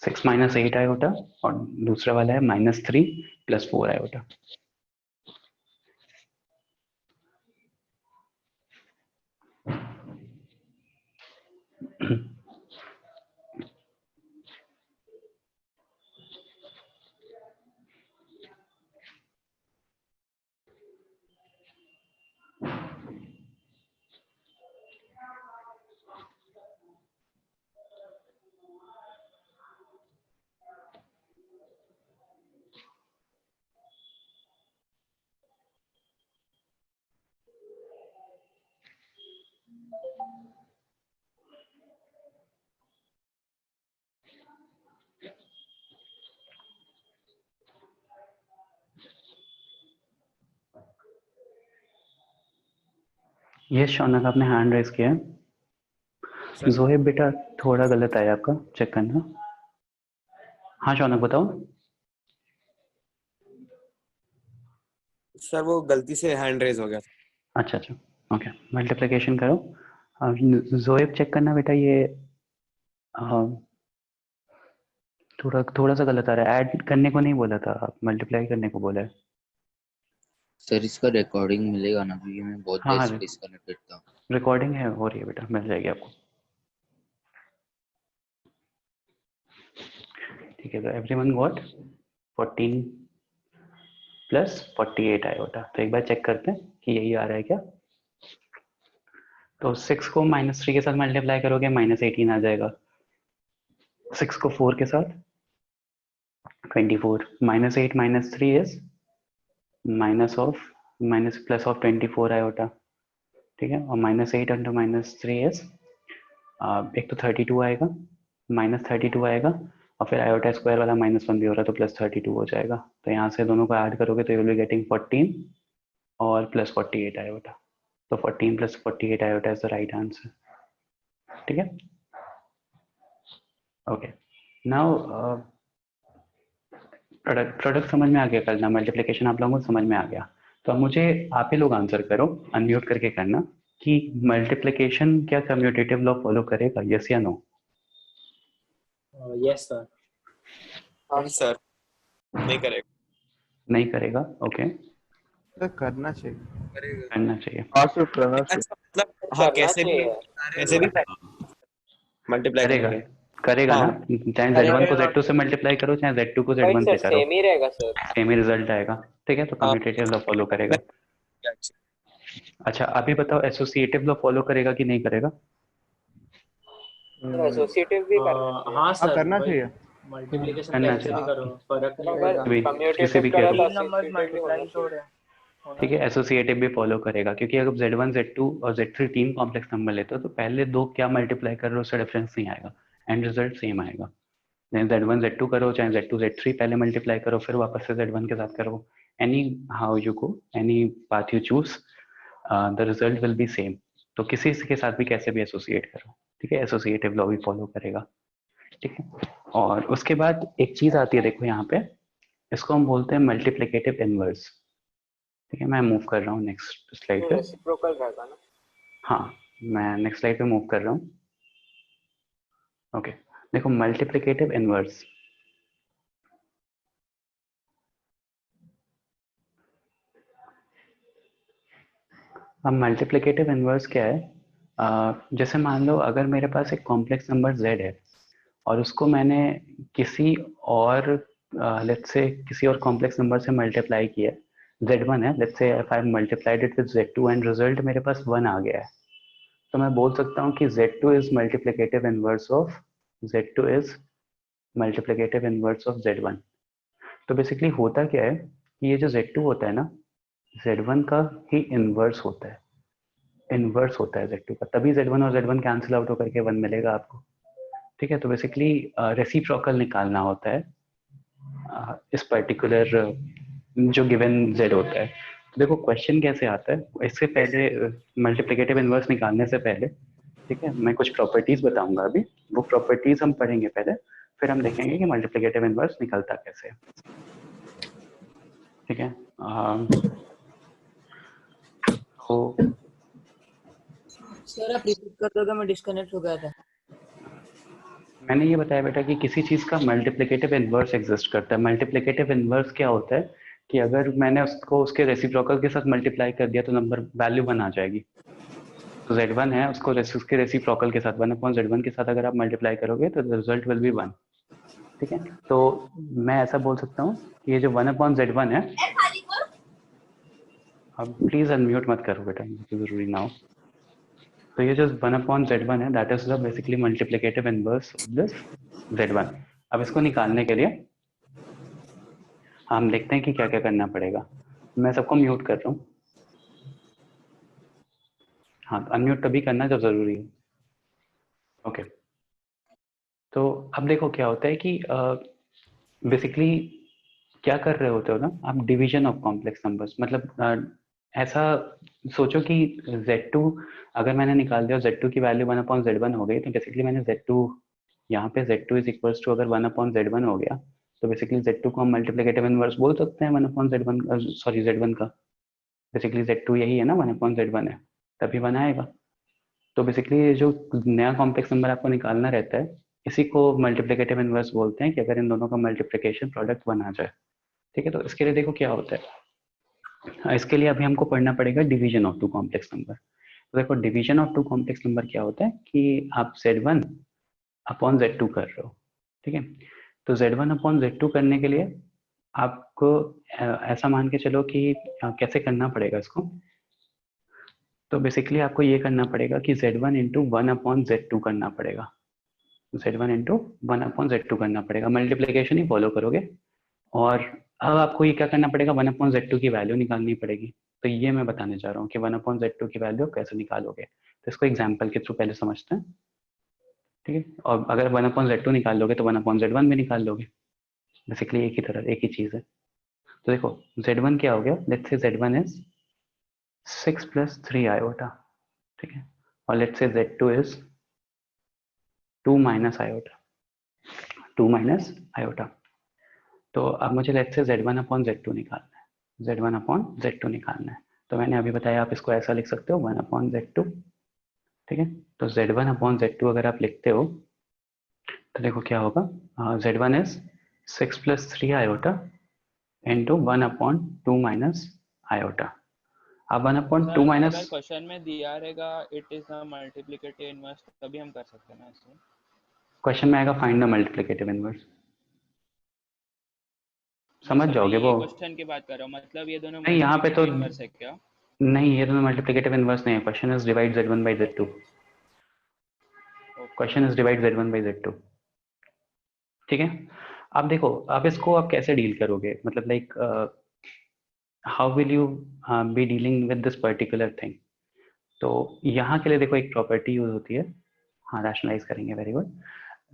S1: 6 माइनस 8 आयोटा और दूसरा वाला है -3 प्लस 4 आयोटा। ये शौनक आपने हैंड रेस किया है। जोहेब बेटा थोड़ा गलत आया आपका, चेक करना। हाँ शौनक बताओ।
S12: सर वो गलती से हैंड रेज हो गया था।
S1: अच्छा अच्छा ओके, मल्टीप्लिकेशन करो। जोहेब चेक करना बेटा, ये थोड़ा थोड़ा सा गलत आ रहा है, ऐड करने को नहीं बोला था, आप मल्टीप्लाई करने को बोला है।
S13: सर इसका रिकॉर्डिंग मिलेगा ना, क्योंकि मैं बहुत देर से डिस्कनेक्टेड था।
S1: रिकॉर्डिंग है, हो रही है बेटा, मिल जाएगी आपको, ठीक है। तो एवरीवन गॉट 14 प्लस 48 आयोटा। तो एक बार चेक करते हैं कि यही आ रहा है क्या। तो 6 को -3 के साथ मल्टीप्लाई करोगे -18 आ जाएगा, 6 को 4 के साथ 24, -8 -3 is minus plus of 24 iota, ठीक है। और -8 इंटू -3 इज, एक तो 32 आएगा, -32 आएगा, और फिर आयोटा स्क्वायर वाला -1 भी हो रहा है तो +32 हो जाएगा। तो यहाँ से दोनों को ऐड करोगे तो यू विल बी गेटिंग 14 और +48 आयोटा। तो 14 + 48 iota is the right answer, ठीक है। ओके, नाउ प्रोडक्ट समझ में आ गया करना, मल्टीप्लिकेशन आप लोगों को समझ में आ गया। तो अब मुझे आप ही लोग आंसर करो, अनम्यूट करके करना, कि मल्टीप्लिकेशन क्या कम्यूटेटिव लॉ फॉलो करेगा, यस या नो?
S5: Yes sir.
S12: हाँ सर, नहीं करेगा।
S1: नहीं करेगा, ओके।
S3: तो करना चाहिए।
S1: करना चाहिए।
S12: अच्छा मतलब हाँ कैसे भी मल्टीप्लाई
S1: करेगा
S12: करके
S1: करेगा
S12: हाँ
S1: ना, चाहे Z1 को Z2 से मल्टीप्लाई करो, चाहे Z2 को Z1 से करो,
S9: सेम ही रहेगा सर।
S1: सेम ही रिजल्ट आएगा। ठीक है, तो
S12: हाँ
S1: कम्यूटेटिव लॉ फॉलो करेगा। अच्छा अभी बताओ एसोसिएटिव लॉ फॉलो करेगा कि नहीं करेगा?
S9: एसोसिएटिव भी करना चाहिए।
S5: हाँ सर
S3: करना
S5: वही
S3: चाहिए।
S5: मल्टीप्लिकेशन
S1: करना
S5: कैसे भी
S1: चाहिए।
S5: करो फर्क नहीं
S9: अगर
S5: पड़ेगा।
S1: किसी
S9: कम्यूटेटिव
S1: भी
S9: करा
S1: केस
S9: तो
S1: में
S6: नंबर्स
S9: एसोसिएटिव भी होना
S6: मल्टीप्लाई हो
S9: चाहिए।
S6: रहे हैं।
S1: ठीक है, एसोसिएटिव भी फॉलो करेगा, क्योंकि अगर Z1 Z2 और Z3 तीन कॉम्प्लेक्स नंबर लेते हो तो पहले दो क्या मल्टीप्लाई कर रहे हो उससे डिफरेंस नहीं आएगा, एंड रिजल्ट सेम आएगा। चाहे Z1 Z2 करो, चाहे Z2 Z3 पहले मल्टीप्लाई करो फिर वापस से Z1 के साथ करो, any how you go, any path you choose, the result will be same. तो किसी के साथ भी कैसे भी एसोसिएट करो, ठीक है, एसोसिएटिव लॉ भी फॉलो करेगा। ठीक है, और उसके बाद एक चीज आती है, देखो यहाँ पे, इसको हम बोलते हैं मल्टीप्लिकेटिव इनवर्स। ठीक है, मैं मूव कर रहा हूँ नेक्स्ट स्लाइड पे।
S9: रेसिप्रोकल रहेगा ना।
S1: हाँ, मैं नेक्स्ट स्लाइड पे मूव कर रहा हूँ। ओके, देखो मल्टीप्लिकेटिव इनवर्स, अब मल्टीप्लिकेटिव इनवर्स क्या है? जैसे मान लो अगर मेरे पास एक कॉम्प्लेक्स नंबर z है और उसको मैंने किसी और लेट्स से किसी और कॉम्प्लेक्स नंबर से मल्टीप्लाई किया, z1 है, let's say if I multiplied it with z2 and result मेरे पास 1 आ गया है, तो मैं बोल सकता हूँ कि z2 is multiplicative inverse of z2 is multiplicative inverse of z1। तो बेसिकली होता क्या है कि ये जो z2 होता है ना, z1 का ही इनवर्स होता है, इनवर्स होता है Z2 का, तभी Z1 और Z1 कैंसिल आउट होकर के 1 मिलेगा आपको। ठीक है, तो बेसिकली रेसिप्रोकल निकालना होता है इस पर्टिकुलर जो गिवन Z होता है। तो देखो क्वेश्चन कैसे आता है, इससे पहले मल्टीप्लिकेटिव इनवर्स निकालने से पहले, ठीक है, मैं कुछ प्रॉपर्टीज बताऊंगा अभी, वो प्रॉपर्टीज हम पढ़ेंगे पहले, फिर हम देखेंगे कि मल्टीप्लिकेटिव इनवर्स निकलता कैसे है। ठीक है, तो
S6: सर आप रिपीट कर दोगे, मैं डिस्कनेक्ट हो गया था।
S1: मैंने ये बताया बेटा कि किसी चीज का मल्टीप्लिकेटिव इनवर्स एग्जिस्ट करता है। मल्टीप्लिकेटिव इनवर्स क्या होता है कि अगर मैंने उसको उसके रेसिप्रोकल के साथ मल्टीप्लाई कर दिया तो नंबर वैल्यू 1 आ जाएगी। तो Z1 है, उसको उसके रेसिप्रोकल के साथ 1/Z1 के साथ अगर आप मल्टीप्लाई करोगे तो रिजल्ट विल बी 1। ठीक है, तो मैं ऐसा बोल सकता हूँ कि ये जो 1/Z1 है, अब प्लीज अनम्यूट मत करो बेटा, जरूरी ना हो। तो ये जो 1/Z1 है that is the basically multiplicative inverse of this Z1। अब इसको निकालने के लिए हम देखते हैं कि क्या क्या करना पड़ेगा। मैं सबको म्यूट कर रहा हूँ। हाँ, अनम्यूट तभी करना जब जरूरी है। ओके, तो अब देखो क्या होता है कि बेसिकली क्या कर रहे होते हो ना आप, डिवीजन ऑफ कॉम्प्लेक्स नंबर्स, मतलब ऐसा सोचो कि Z2 अगर मैंने निकाल दिया, Z2 की वैल्यू 1/Z1 हो गई, तो बेसिकली मैंने Z2 यहाँ पे Z2 इज इक्वल्स टू अगर 1/Z1 हो गया, तो बेसिकली Z2 को हम मल्टीप्लिकेटिव इनवर्स बोल सकते हैं 1/Z1, सॉरी Z1 का। बेसिकली Z2 यही है ना, 1/Z1 है, तभी 1 आएगा। तो बेसिकली जो नया कॉम्प्लेक्स नंबर आपको निकालना रहता है, इसी को मल्टीप्लिकेटिव इनवर्स बोलते हैं, कि अगर इन दोनों का मल्टीप्लिकेशन प्रोडक्ट 1 आ जाए। ठीक है, तो इसके लिए देखो क्या होता है, इसके लिए अभी हमको पढ़ना पड़ेगा division of two complex number. तो देखो division of two complex number क्या होता है कि आप Z1 अपॉन Z2 कर रहे हो। ठीक है, तो Z1 अपॉन Z2 करने के लिए आपको ऐसा मान के चलो कि कैसे करना पड़ेगा इसको। तो बेसिकली आपको ये करना पड़ेगा कि Z1 इंटू 1/Z2 करना पड़ेगा, Z1 इंटू 1/Z2 करना पड़ेगा, मल्टीप्लीकेशन ही फॉलो करोगे। और अब आपको ये क्या करना पड़ेगा, 1/Z2 की वैल्यू निकालनी पड़ेगी। तो ये मैं बताने जा रहा हूँ कि 1/Z2 की वैल्यू कैसे निकालोगे। तो इसको एग्जाम्पल के थ्रू पहले समझते हैं। ठीक है, और अगर 1/Z2 निकाल लोगे तो 1/Z1 भी निकाल लोगे, बेसिकली एक ही तरह, एक ही चीज है। तो देखो Z1 क्या हो गया, let's say Z1 is 6 + 3 iota. ठीक है, और let's say Z2 is 2 - iota, 2 - iota. तो अब मुझे लेट्स से Z1/Z2 निकालना है, Z1/Z2 निकालना है। तो मैंने अभी बताया आप इसको ऐसा लिख सकते हो 1/Z2। ठीक है, तो Z1/Z2 अगर आप लिखते हो तो देखो क्या होगा, Z1 is 6 + 3 iota into 1/2 - iota. अब 1/2 माइनस,
S14: अगर क्वेश्चन में दिया रहेगा it is a multiplicative inverse तभी हम कर सकते हैं ना ऐसे।
S1: क्वेश्चन में आएगा फाइंड द मल्टीप्लिकेटिव इनवर्स, समझ जाओगे वो।
S14: क्वेश्चन की बात कर रहा हूँ, मतलब ये दोनों
S1: नहीं यहाँ पे तो
S14: इनवर्स है क्या?
S1: नहीं, ये दोनों मल्टीप्लिकेटिव इनवर्स नहीं है। Question is divide z1 by z2। Question is divide z1 by z2, ठीक है। अब देखो, अब इसको आप कैसे डील करोगे, मतलब like how will you be dealing with this particular thing. तो यहाँ के लिए देखो एक प्रॉपर्टी यूज होती है, हाँ रैशनलाइज करेंगे, वेरी गुड,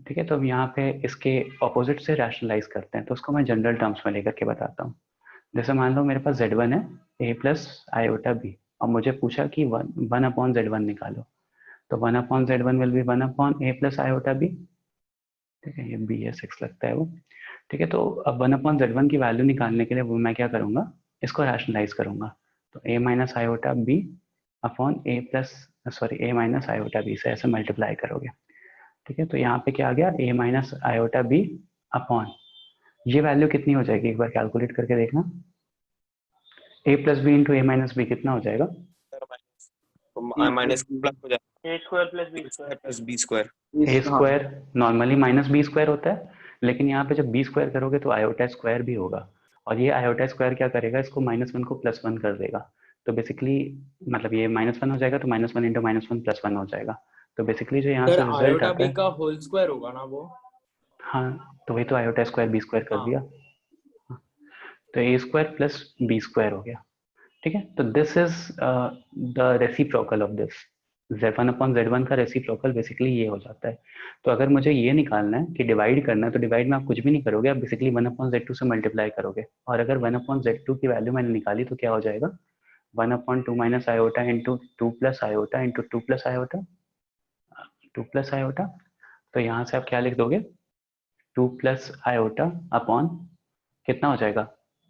S1: ठीक है। तो अब यहाँ पे इसके ऑपोजिट से रैशनलाइज करते हैं, तो उसको मैं जनरल टर्म्स में लेकर के बताता हूँ। जैसे मान लो मेरे पास z1 है a प्लस आयोटा b, और मुझे पूछा कि 1/z1 निकालो, तो 1/z1 will be 1/a plus iota b, ठीक है। ये b है, 6 लगता है वो, ठीक है। तो अब 1/z1 की वैल्यू निकालने के लिए वो मैं क्या करूँगा, इसको रैशनलाइज करूँगा। तो a minus iota b upon a plus sorry a minus iota b से ऐसे मल्टीप्लाई करोगे, ठीक है। तो यहाँ पे क्या आ गया, a minus iota b upon, ये वैल्यू कितनी हो जाएगी एक बार कैलकुलेट करके देखना, a plus b into a minus b कितना हो जाएगा,
S12: माइनस प्लस हो जाएगा
S6: a square plus b square
S12: plus b square.
S1: A square normally minus b square होता है, लेकिन यहाँ पे जब बी स्क्वायर करोगे तो आयोटा स्क्वायर भी होगा, और ये आयोटा स्क्वायर क्या करेगा, इसको -1 को +1 कर देगा। तो बेसिकली मतलब ये -1 हो जाएगा, तो -1 इंटू -1 +1 हो जाएगा। तो बेसिकली जो यहाँ से रिजल्ट आता है
S5: का होल स्क्वायर होगा ना वो।
S1: हाँ, तो वही तो आयोटा स्क्वायर बी स्क्वायर कर दिया, तो ए स्क्वायर प्लस बी स्क्वायर हो गया, ठीक है। तो this is the reciprocal of this, z1/z1 का रेसिप्रोकल बेसिकली ये हो जाता है। तो अगर मुझे ये निकालना है कि डिवाइड करना है, तो डिवाइड में आप कुछ भी नहीं करोगे, आप बेसिकली 1/z2 से मल्टीप्लाई करोगे, और अगर 1/z2 की वैल्यू मैंने निकाली तो क्या हो जाएगा, 1/2 minus iota into 2 plus iota into 2 plus iota 2 plus iota. तो यहाँ से आप क्या लिख दोगे, 2 प्लस आयोटा अपॉन कितना हो जाएगा,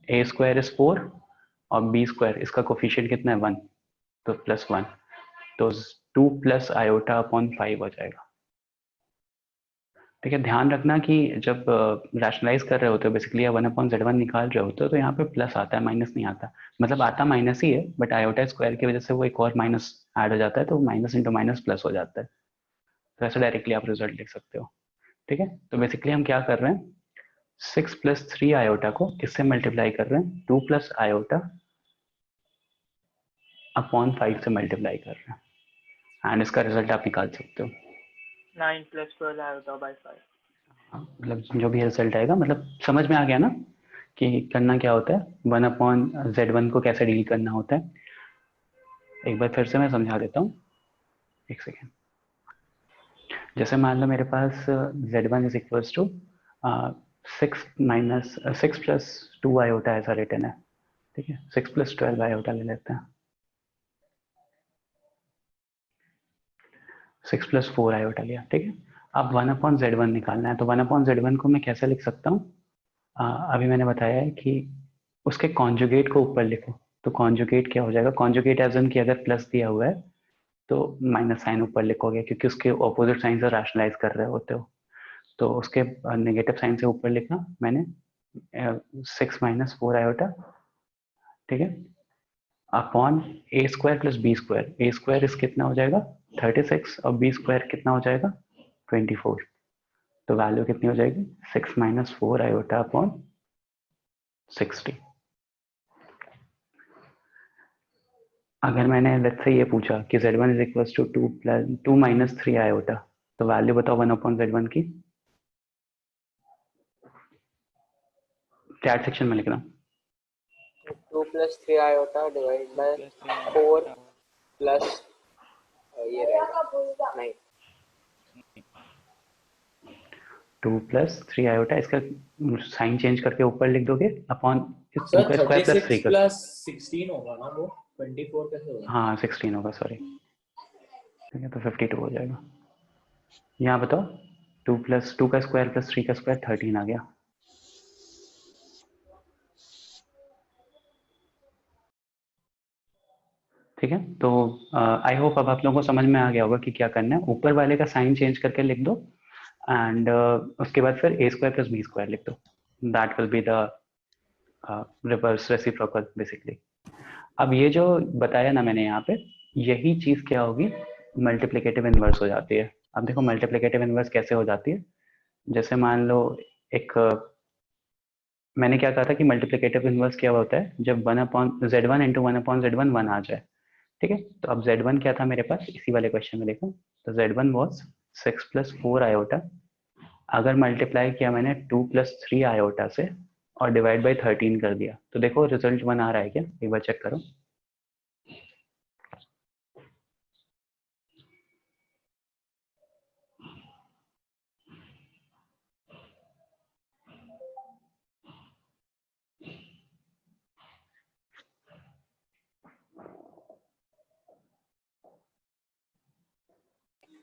S1: ए स्क्वायर इज 4 और बी स्क्वायर इसका कोफिशिएंट कितना है 1, तो +1, तो 2 प्लस आयोटा अपॉन 5 हो जाएगा, ठीक है। ध्यान रखना कि जब रैशनलाइज कर रहे होते हो बेसिकली या 1/z1 निकाल रहे होते हो, तो यहाँ पे प्लस आता है, माइनस नहीं आता, मतलब आता माइनस ही है, बट आयोटा स्क्वायर की वजह से वो एक और माइनस ऐड हो जाता है, तो माइनस इंटू माइनस प्लस हो जाता है। तो ऐसे डायरेक्टली आप रिजल्ट लिख सकते हो, ठीक है। तो बेसिकली हम क्या कर रहे हैं, 6 + 3 आयोटा को किससे मल्टीप्लाई कर रहे हैं, 2 प्लस आयोटा अपॉन 5 से मल्टीप्लाई कर रहे हैं, एंड इसका रिजल्ट आप निकाल सकते हो
S6: 9 + 12 आयोटा बाय 5।
S1: मतलब जो भी रिजल्ट आएगा, मतलब समझ में आ गया ना कि करना क्या होता है, 1/z1 को कैसे डील करना होता है। एक बार फिर से मैं समझा देता हूँ, एक सेकेंड। जैसे मान लो मेरे पास z1 is equals to 6 + 2 iota ऐसा रिटर्न है, ठीक है। 6 + 12 आयोटा ले लेते हैं, 6 + 4 आयोटा लिया, ठीक है। अब 1/z1 निकालना है, तो 1/z1 को मैं कैसे लिख सकता हूँ, अभी मैंने बताया है कि उसके कॉन्जुगेट को ऊपर लिखो। तो कॉन्जुगेट क्या हो जाएगा, कॉन्जुगेट एज इन कि अगर प्लस दिया हुआ है तो माइनस साइन ऊपर लिखोगे, क्योंकि उसके ऑपोजिट साइन से रैशनलाइज कर रहे होते हो, तो उसके नेगेटिव साइन से ऊपर लिखना मैंने 6 - 4 आयोटा, ठीक है, upon a square plus b square. A square is कितना हो जाएगा 36 और बी स्क्वायर कितना हो जाएगा 24। तो वैल्यू कितनी हो जाएगी 6 - 4 आयोटा अपॉन 60। अगर मैंने लेट्स से ये पूछा कि z1 is equals to 2 - 3 iota, तो वैल्यू बताओ 1/z1 की, चैट सेक्शन में लिखना।
S9: 2 + 3 आयोटा डिवाइड बाय 4 प्लस ये रहेगा 9।
S1: 2 + 3 आयोटा, इसका साइन चेंज करके ऊपर लिख दोगे अपॉन 2
S5: सर
S1: का स्क्वायर प्लस 3 का,
S5: 16 होगा ना वो, 24 कैसे होगा?
S1: हाँ 16 होगा, सॉरी, ठीक है। तो 52 हो जाएगा। यहाँ बताओ 2 का स्क्वायर प्लस 3 का स्क्वायर 13 आ गया। ठीक है, तो आई होप अब आप लोगों को समझ में आ गया होगा कि क्या करना है। ऊपर वाले का साइन चेंज करके लिख दो, एंड उसके बाद फिर a square plus b square लिख दो, that will be the reverse reciprocal basically. अब ये जो बताया ना मैंने यहाँ पे, यही चीज क्या होगी, मल्टीप्लिकेटिव इनवर्स हो जाती है। अब देखो मल्टीप्लिकेटिव इनवर्स कैसे हो जाती है। जैसे मान लो एक मैंने क्या कहा था कि मल्टीप्लिकेटिव इनवर्स क्या होता है, जब 1/z1 इंटू 1/z1 1 आ जाए। ठीक है, तो अब z1 क्या था मेरे पास इसी वाले क्वेश्चन में, देखो तो z1 वॉज 6 + 4 आयोटा। अगर मल्टीप्लाई किया मैंने 2 + 3 आयोटा से और डिवाइड बाई 13 कर दिया, तो देखो रिजल्ट 1 आ रहा है क्या, एक बार चेक करो।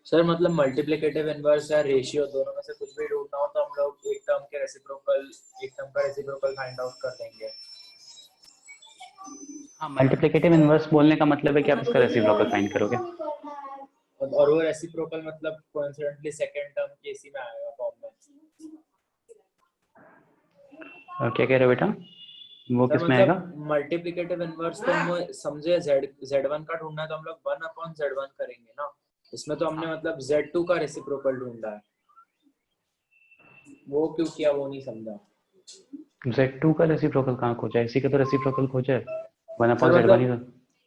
S5: सर मतलब मल्टीप्लिकेटिव इनवर्स या रेशियो दोनों में से कुछ भी ढूंढना हो तो हम लोग एक टर्म के रेसिप्रोकल, एक टर्म का रेसिप्रोकल फाइंड आउट कर देंगे।
S1: हाँ, मल्टीप्लिकेटिव इनवर्स बोलने का मतलब है कि आप इसका रेसिप्रोकल फाइंड करोगे।
S5: और वो रेसिप्रोकल मतलब कोइंसिडेंटली सेकंड टर्म के इसी में आएगा फॉर्म में।
S1: क्या कह रहे हो बेटा, वो किस में आएगा?
S5: मल्टीप्लिकेटिव इनवर्स तो हम समझे z1 का ढूंढना है तो हम लोग 1/z1 करेंगे ना। इसमें तो हमने मतलब z2 का रेसिप्रोकल ढूंढा है, वो क्यों किया वो नहीं समझा।
S1: z2 का रेसिप्रोकल कहाँ खोजा है, इसी का तो रेसिप्रोकल खोजा है, 1/z1 ही था।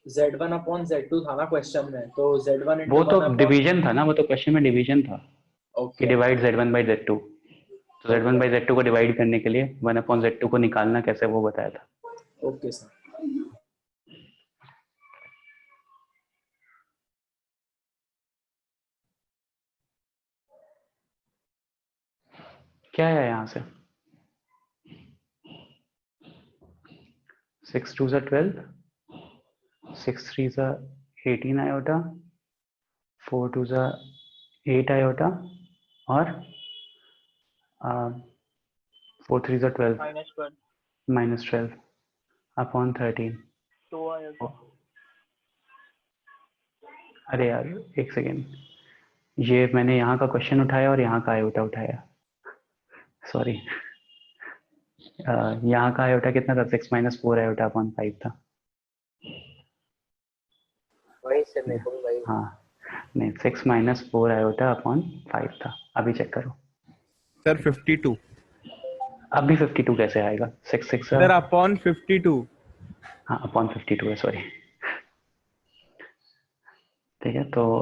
S5: z1/z2 था ना क्वेश्चन में, तो z1
S1: वो तो डिवीजन था ना, वो तो क्वेश्चन में डिवीजन था कि डिवाइड z1/z2। तो z1/z2 को डिवाइड करने के लिए 1/z2 को निकालना कैसे वो बताया था।
S5: Okay sir.
S1: क्या है यहाँ से, 6 2 = 12, 6 3 = 18 आयोटा, 4 2 = 8 आयोटा और 4 3 = 12 -12 अपॉन 13।
S6: तो आएगा।
S1: अरे यार एक सेकेंड, ये मैंने यहाँ का क्वेश्चन उठाया और यहाँ का आयोटा उठाया, सॉरी। यहाँ का आयोटा कितना था, 6 - 4 आयोटा अपॉन 5 था।
S9: वही से मेरे को भी वही।
S1: हाँ नहीं, 6 - 4 आयोटा अपॉन 5 था। अभी चेक करो
S3: सर 52।
S1: अभी 52 कैसे आएगा, 6 6
S3: सर अपॉन 52।
S1: हाँ अपॉन 52 है, सॉरी। ठीक है, तो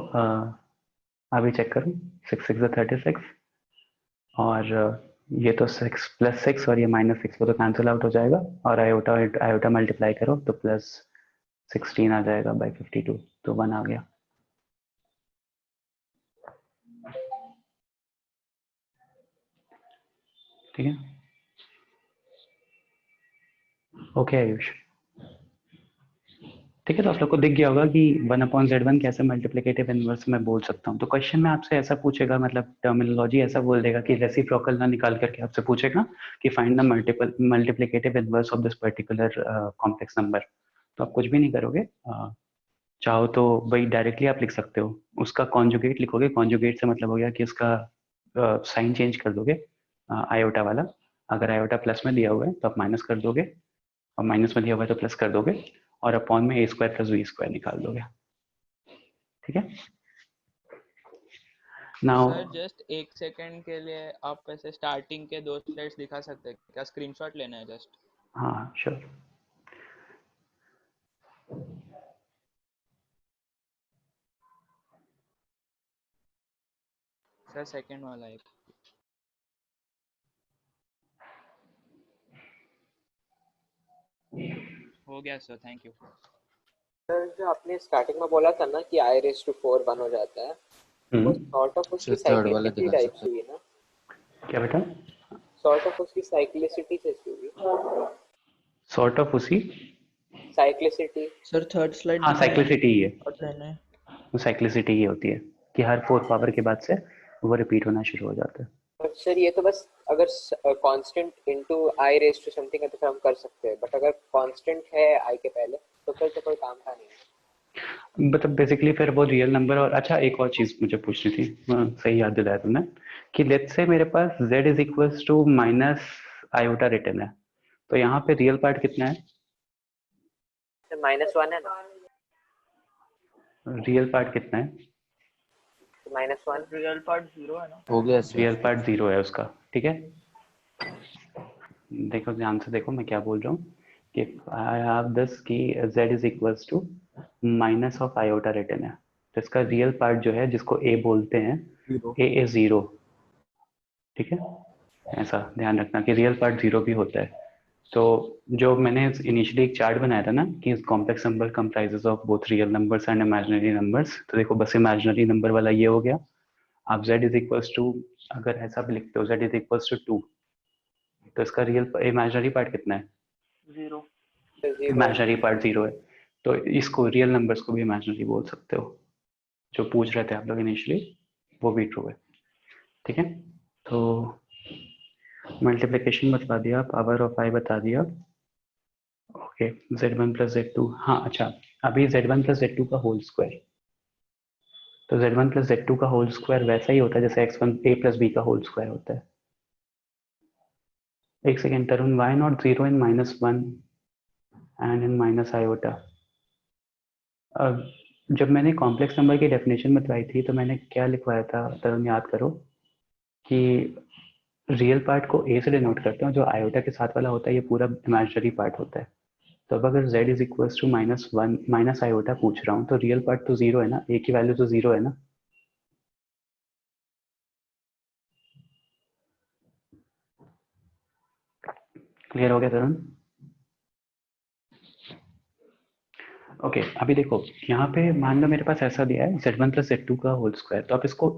S1: अभी चेक करो, 6 6 = 36 और ये तो 6 + 6 और ये -6 वो तो कैंसिल आउट हो जाएगा, और आयोटा आयोटा मल्टीप्लाई करो तो +16 आ जाएगा बाई 52, तो 1 आ गया। ठीक है, ओके आयुष। ठीक है, तो आप लोग को दिख गया होगा कि 1/z1 कैसे मल्टीप्लिकेटिव इनवर्स में बोल सकता हूँ। तो क्वेश्चन में आपसे ऐसा पूछेगा, मतलब टर्मिनोलॉजी ऐसा बोल देगा कि रेसिप्रोकल ना निकाल करके आपसे पूछेगा कि find the multiplicative inverse of this particular complex number. तो आप कुछ भी नहीं करोगे, चाहो तो भाई डायरेक्टली आप लिख सकते हो, उसका कॉन्जुगेट लिखोगे। कॉन्जुगेट से मतलब हो गया कि उसका साइन चेंज कर दोगे आयोटा वाला। अगर आयोटा प्लस में दिया हुआ है तो आप माइनस कर दोगे, और माइनस में दिया हुआ है तो प्लस कर दोगे, और अपॉन में a² + b² निकाल दोगे। ठीक है, नाउ
S14: सर जस्ट एक सेकंड के लिए आप ऐसे स्टार्टिंग के 2 स्लाइड्स दिखा सकते हैं क्या, स्क्रीनशॉट लेना है जस्ट।
S1: हाँ श्योर।
S14: सर सेकंड वाला एक हो गया सर, थैंक यू।
S9: सर जो आपने स्टार्टिंग में बोला था ना कि i⁴ 1 हो जाता है, वो सॉर्ट ऑफ उसकी साइक्लिसिटी टाइप से हुई ना।
S1: क्या बेटा?
S9: सॉर्ट ऑफ उसकी साइक्लिसिटी से हुई।
S1: सॉर्ट ऑफ उसी
S9: साइक्लिसिटी
S14: सर थर्ड स्लाइड।
S1: हाँ साइक्लिसिटी ही है,
S14: है
S1: वो साइक्लिसिटी ही होती है कि हर 4th पावर के बाद से वो रिपीट होना शुरू हो जाता है।
S9: सर ये तो बस अगर कांस्टेंट इनटू i समथिंग है तो फिर हम कर सकते हैं, बट अगर कांस्टेंट है i के पहले तो फिर तो कोई काम का नहीं है।
S1: मतलब बेसिकली फिर वो रियल नंबर। और अच्छा एक और चीज मुझे पूछनी थी, सही याद दिलाया तुमने, कि लेट्स से मेरे पास z = -i रिटर्न है, तो यहाँ पे रियल पार्ट कितना है?
S9: तो -1 है ना,
S1: रियल पार्ट कितना है?
S9: -1।
S6: रियल पार्ट 0 है ना?
S13: हो गया
S1: रियल पार्ट 0 है उसका, ठीक है। देखो ध्यान से देखो मैं क्या बोल रहा हूँ कि आई हैव दिस कि z is equals to minus of iota written है, तो इसका रियल पार्ट जो है जिसको a बोलते हैं, a इज 0, ठीक है। ऐसा ध्यान रखना कि रियल पार्ट 0 भी होता है। तो जो मैंने इनिशियली एक चार्ट बनाया था ना कि complex number comprises of both real numbers and imaginary numbers, तो देखो बस इमेजिनरी नंबर वाला ये हो गया। आप z इज इक्वल्स टू, अगर ऐसा भी लिखते हो z इज इक्वल्स टू 2, तो इसका रियल इमेजिनरी पार्ट कितना है?
S6: 0।
S1: इमेजिनरी पार्ट 0 है, तो इसको रियल नंबर्स को भी इमेजिनरी बोल सकते हो। जो पूछ रहे थे आप लोग इनिशियली वो भी ट्रू है, ठीक है। तो मल्टीप्लिकेशन बता दिया, पावर ऑफ i बता दिया, ओके। z1 प्लस z2, हाँ अच्छा, अभी z1 प्लस z2 का होल स्क्वायर, तो z1 प्लस z2 का होल स्क्वायर वैसा ही होता है जैसे x1 a प्लस b का होल स्क्वायर होता है। एक second Tarun, why not 0 in -1 and in minus iota? जब मैंने कॉम्प्लेक्स नंबर की डेफिनेशन बताई थी तो मैंने क्या लिखवाया था तरुण, याद करो कि रियल पार्ट को a से डिनोट करते हैं, जो आयोटा के साथ वाला होता है ये पूरा इमेजिनरी पार्ट होता है। तो अब अगर z is equals to -1 minus iota पूछ रहा हूँ तो रियल पार्ट तो 0 है ना, a की वैल्यू तो 0 है ना। क्लियर हो गया तरुण? ओके अभी देखो यहाँ पे मान लो मेरे पास ऐसा दिया है z1 प्लस z2 का होल स्क्वायर, तो आप इसको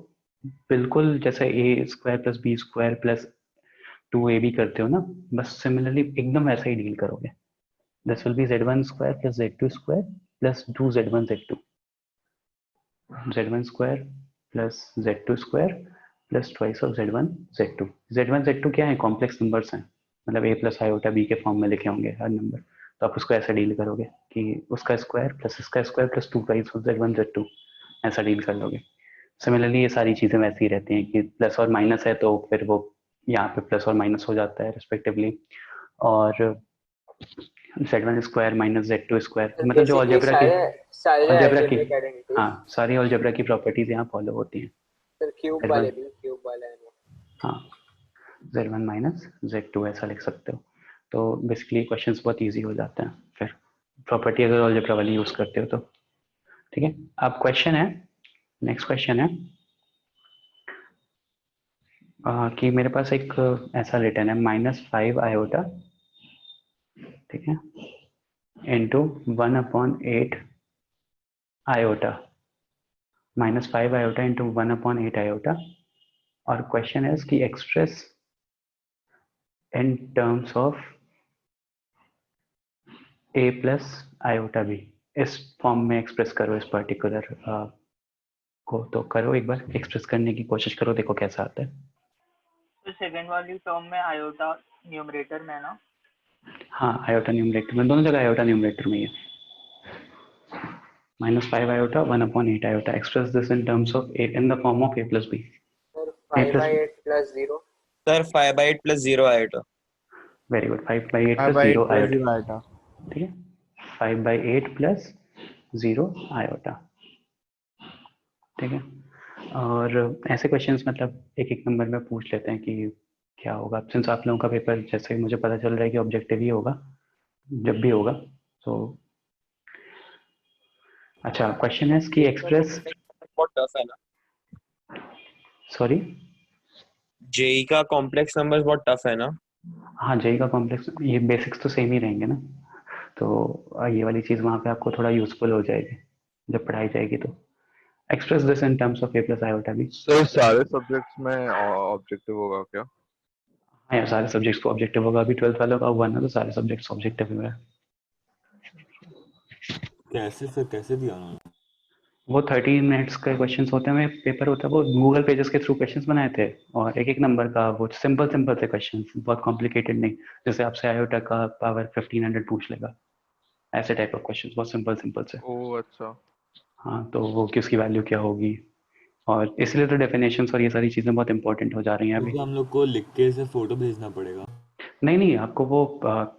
S1: बिल्कुल जैसे a square plus b square plus 2ab करते हो ना, बस सिमिलरली एकदम वैसा ही डील करोगे। This will B z1 square plus z2 square plus 2z1 z2, z1 square plus z2 square plus twice of z1 z2। z1 z2 क्या है? Complex numbers हैं, मतलब a प्लस आयोटा b के फॉर्म में लिखे होंगे हर नंबर, तो आप उसको ऐसे डील करोगे कि उसका स्क्वायर प्लस इसका square plus 2 times of z1 z2, ऐसा डील कर लोगे। सिमिलरली ये सारी चीज़ें वैसी ही रहती हैं कि प्लस और माइनस है तो फिर वो यहाँ पे प्लस और माइनस हो जाता है रिस्पेक्टिवली, और z1 square minus z2 square, मतलब जो अलजेब्रा की हाँ सारी अलजेब्रा की प्रॉपर्टीज यहाँ फॉलो होती हैं।
S9: सर क्यूब वाले भी, क्यूब वाला है वो,
S1: हाँ z1 माइनस z2 ऐसा लिख सकते हो। तो बेसिकली क्वेश्चंस बहुत इजी हो जाते हैं फिर प्रॉपर्टी अगर अलजेब्रा वाली यूज करते हो तो, ठीक है। अब क्वेश्चन है, नेक्स्ट क्वेश्चन है कि मेरे पास एक ऐसा रिटर्न है -5 आयोटा, ठीक है, into 1/8 iota, -5 iota into 1/8 iota, और क्वेश्चन है कि express in terms of a प्लस आयोटा b, इस फॉर्म में एक्सप्रेस करो इस पर्टिकुलर को, तो करो एक बार एक्सप्रेस करने की कोशिश करो, देखो कैसा आता है।
S6: तो सेकंड वाली टर्म में आयोटा न्यूमरेटर में है ना?
S1: हाँ आयोटा न्यूमरेटर में, दोनों जगह आयोटा न्यूमरेटर में ही है। -5 iota 1/8 iota, express this in terms of a in the form of a plus b।
S9: Sir 5/8 plus 0,
S12: sir 5/8 plus 0 iota.
S1: Very good, 5/8 plus 0 iota, ठीक है, 5/8 प्लस 0 आयोटा, ठीक है। और ऐसे क्वेश्चंस मतलब एक एक नंबर में पूछ लेते हैं कि क्या होगा, सिंस आप लोगों का पेपर जैसे मुझे पता चल रहा है कि ऑब्जेक्टिव ही होगा जब भी होगा, तो अच्छा क्वेश्चन है कि एक्सप्रेस,
S12: बहुत टफ है ना,
S1: सॉरी
S12: जेई का कॉम्प्लेक्स नंबर्स बहुत टफ है ना।
S1: हाँ जेई का कॉम्प्लेक्स, ये बेसिक्स तो सेम ही रहेंगे ना, तो ये वाली चीज़ वहाँ पे आपको थोड़ा यूजफुल हो जाएगी जब पढ़ाई जाएगी। तो express this in terms of a प्लस आयोटा b।
S11: सर सारे सब्जेक्ट्स में ऑब्जेक्टिव होगा क्या?
S1: हाँ यार सारे सब्जेक्ट्स को ऑब्जेक्टिव होगा, अभी 12th वालों का हुआ ना, तो सारे सब्जेक्ट्स ऑब्जेक्टिव हुआ है।
S4: कैसे फिर कैसे दिया उन्होंने?
S1: वो 30 मिनट्स का क्वेश्चंस होते हैं, पेपर होता है, वो गूगल पेजेस के थ्रू क्वेश्चंस बनाए थे, और एक एक नंबर का वो सिंपल सिंपल से क्वेश्चंस, बहुत कॉम्प्लिकेटेड नहीं, जैसे आपसे आयोटा का पावर 1500 पूछ लेगा, ऐसे टाइप ऑफ क्वेश्चंस, बहुत सिंपल सिंपल से।
S11: ओह अच्छा।
S1: हाँ तो वो किसकी वैल्यू क्या होगी, और इसलिए तो डेफिनेशंस और ये सारी चीज़ें बहुत इंपॉर्टेंट हो जा रही हैं अभी।
S4: तो हम लोग को लिख के से फोटो भेजना पड़ेगा।
S1: नहीं नहीं, आपको वो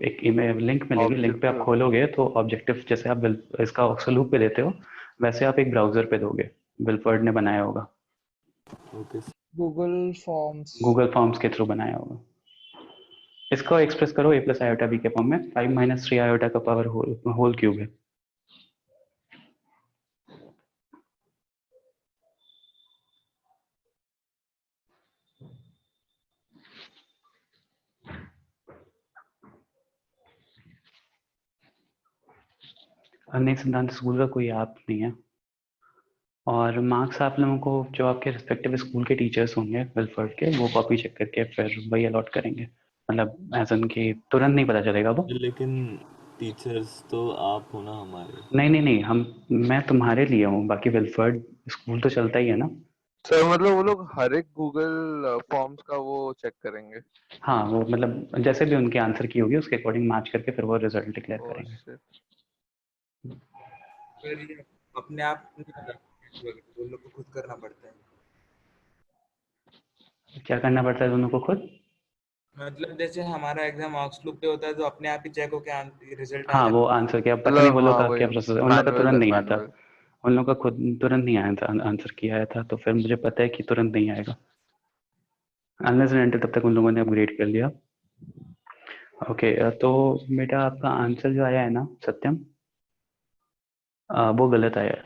S1: एक लिंक मिलेगी, लिंक पे आप खोलोगे तो ऑब्जेक्टिव जैसे आप इसका सलूक पे देते हो वैसे आप एक ब्राउजर पे दोगे, विल्फर्ड ने बनाया होगा,
S4: okay
S15: Google forms
S1: Google forms के थ्रू बनाया होगा। इसको एक्सप्रेस करो a प्लस आयोटा b के फॉर्म में, 5 माइनस 3 आयोटा का पावर होल क्यूब है। अनेक सिद्धांत स्कूल का कोई ऐप नहीं है, और मार्क्स आप लोगों को जो आपके रिस्पेक्टिव स्कूल के टीचर्स होंगे विल्फर्ड के, वो कॉपी चेक करके फिर वही अलॉट करेंगे, मतलब ऐसा कि तुरंत नहीं पता चलेगा वो।
S4: लेकिन टीचर्स तो आप हो ना हमारे।
S1: नहीं नहीं नहीं, मैं तुम्हारे लिए हूँ, बाकी विल्फर्ड स्कूल तो चलता ही है ना।
S11: सर मतलब वो लोग हर एक गूगल फॉर्म्स का वो चेक करेंगे?
S1: हाँ, वो मतलब जैसे भी उनके आंसर की होगी उसके अकॉर्डिंग मैच करके फिर वो रिजल्ट डिक्लेयर करेंगे।
S5: फिर ये अपने आप नहीं होता, वो लोग को खुद करना पड़ता है।
S1: क्या करना पड़ता है दोनों को खुद?
S5: मतलब जैसे हमारा एग्जाम आउटलुक पे होता है तो अपने आप ही चेक होके रिजल्ट आ
S1: हाँ,
S5: जाता
S1: वो आंसर क्या पता नहीं, वो लोग का क्या प्रोसेस है, उन लोग का
S11: मैनुअल
S1: तुरंत नहीं आता,
S11: मैनुअल।
S1: उन लोग का खुद तुरंत नहीं आया था, आंसर किया आया था, तो फिर मुझे पता है कि तुरंत नहीं आएगा अनलेस एंड अनटिल, तब तक उन लोगों ने अपग्रेड कर लिया। ओके, तो बेटा आपका आंसर जो आया है ना सत्यम, वो गलत आया है,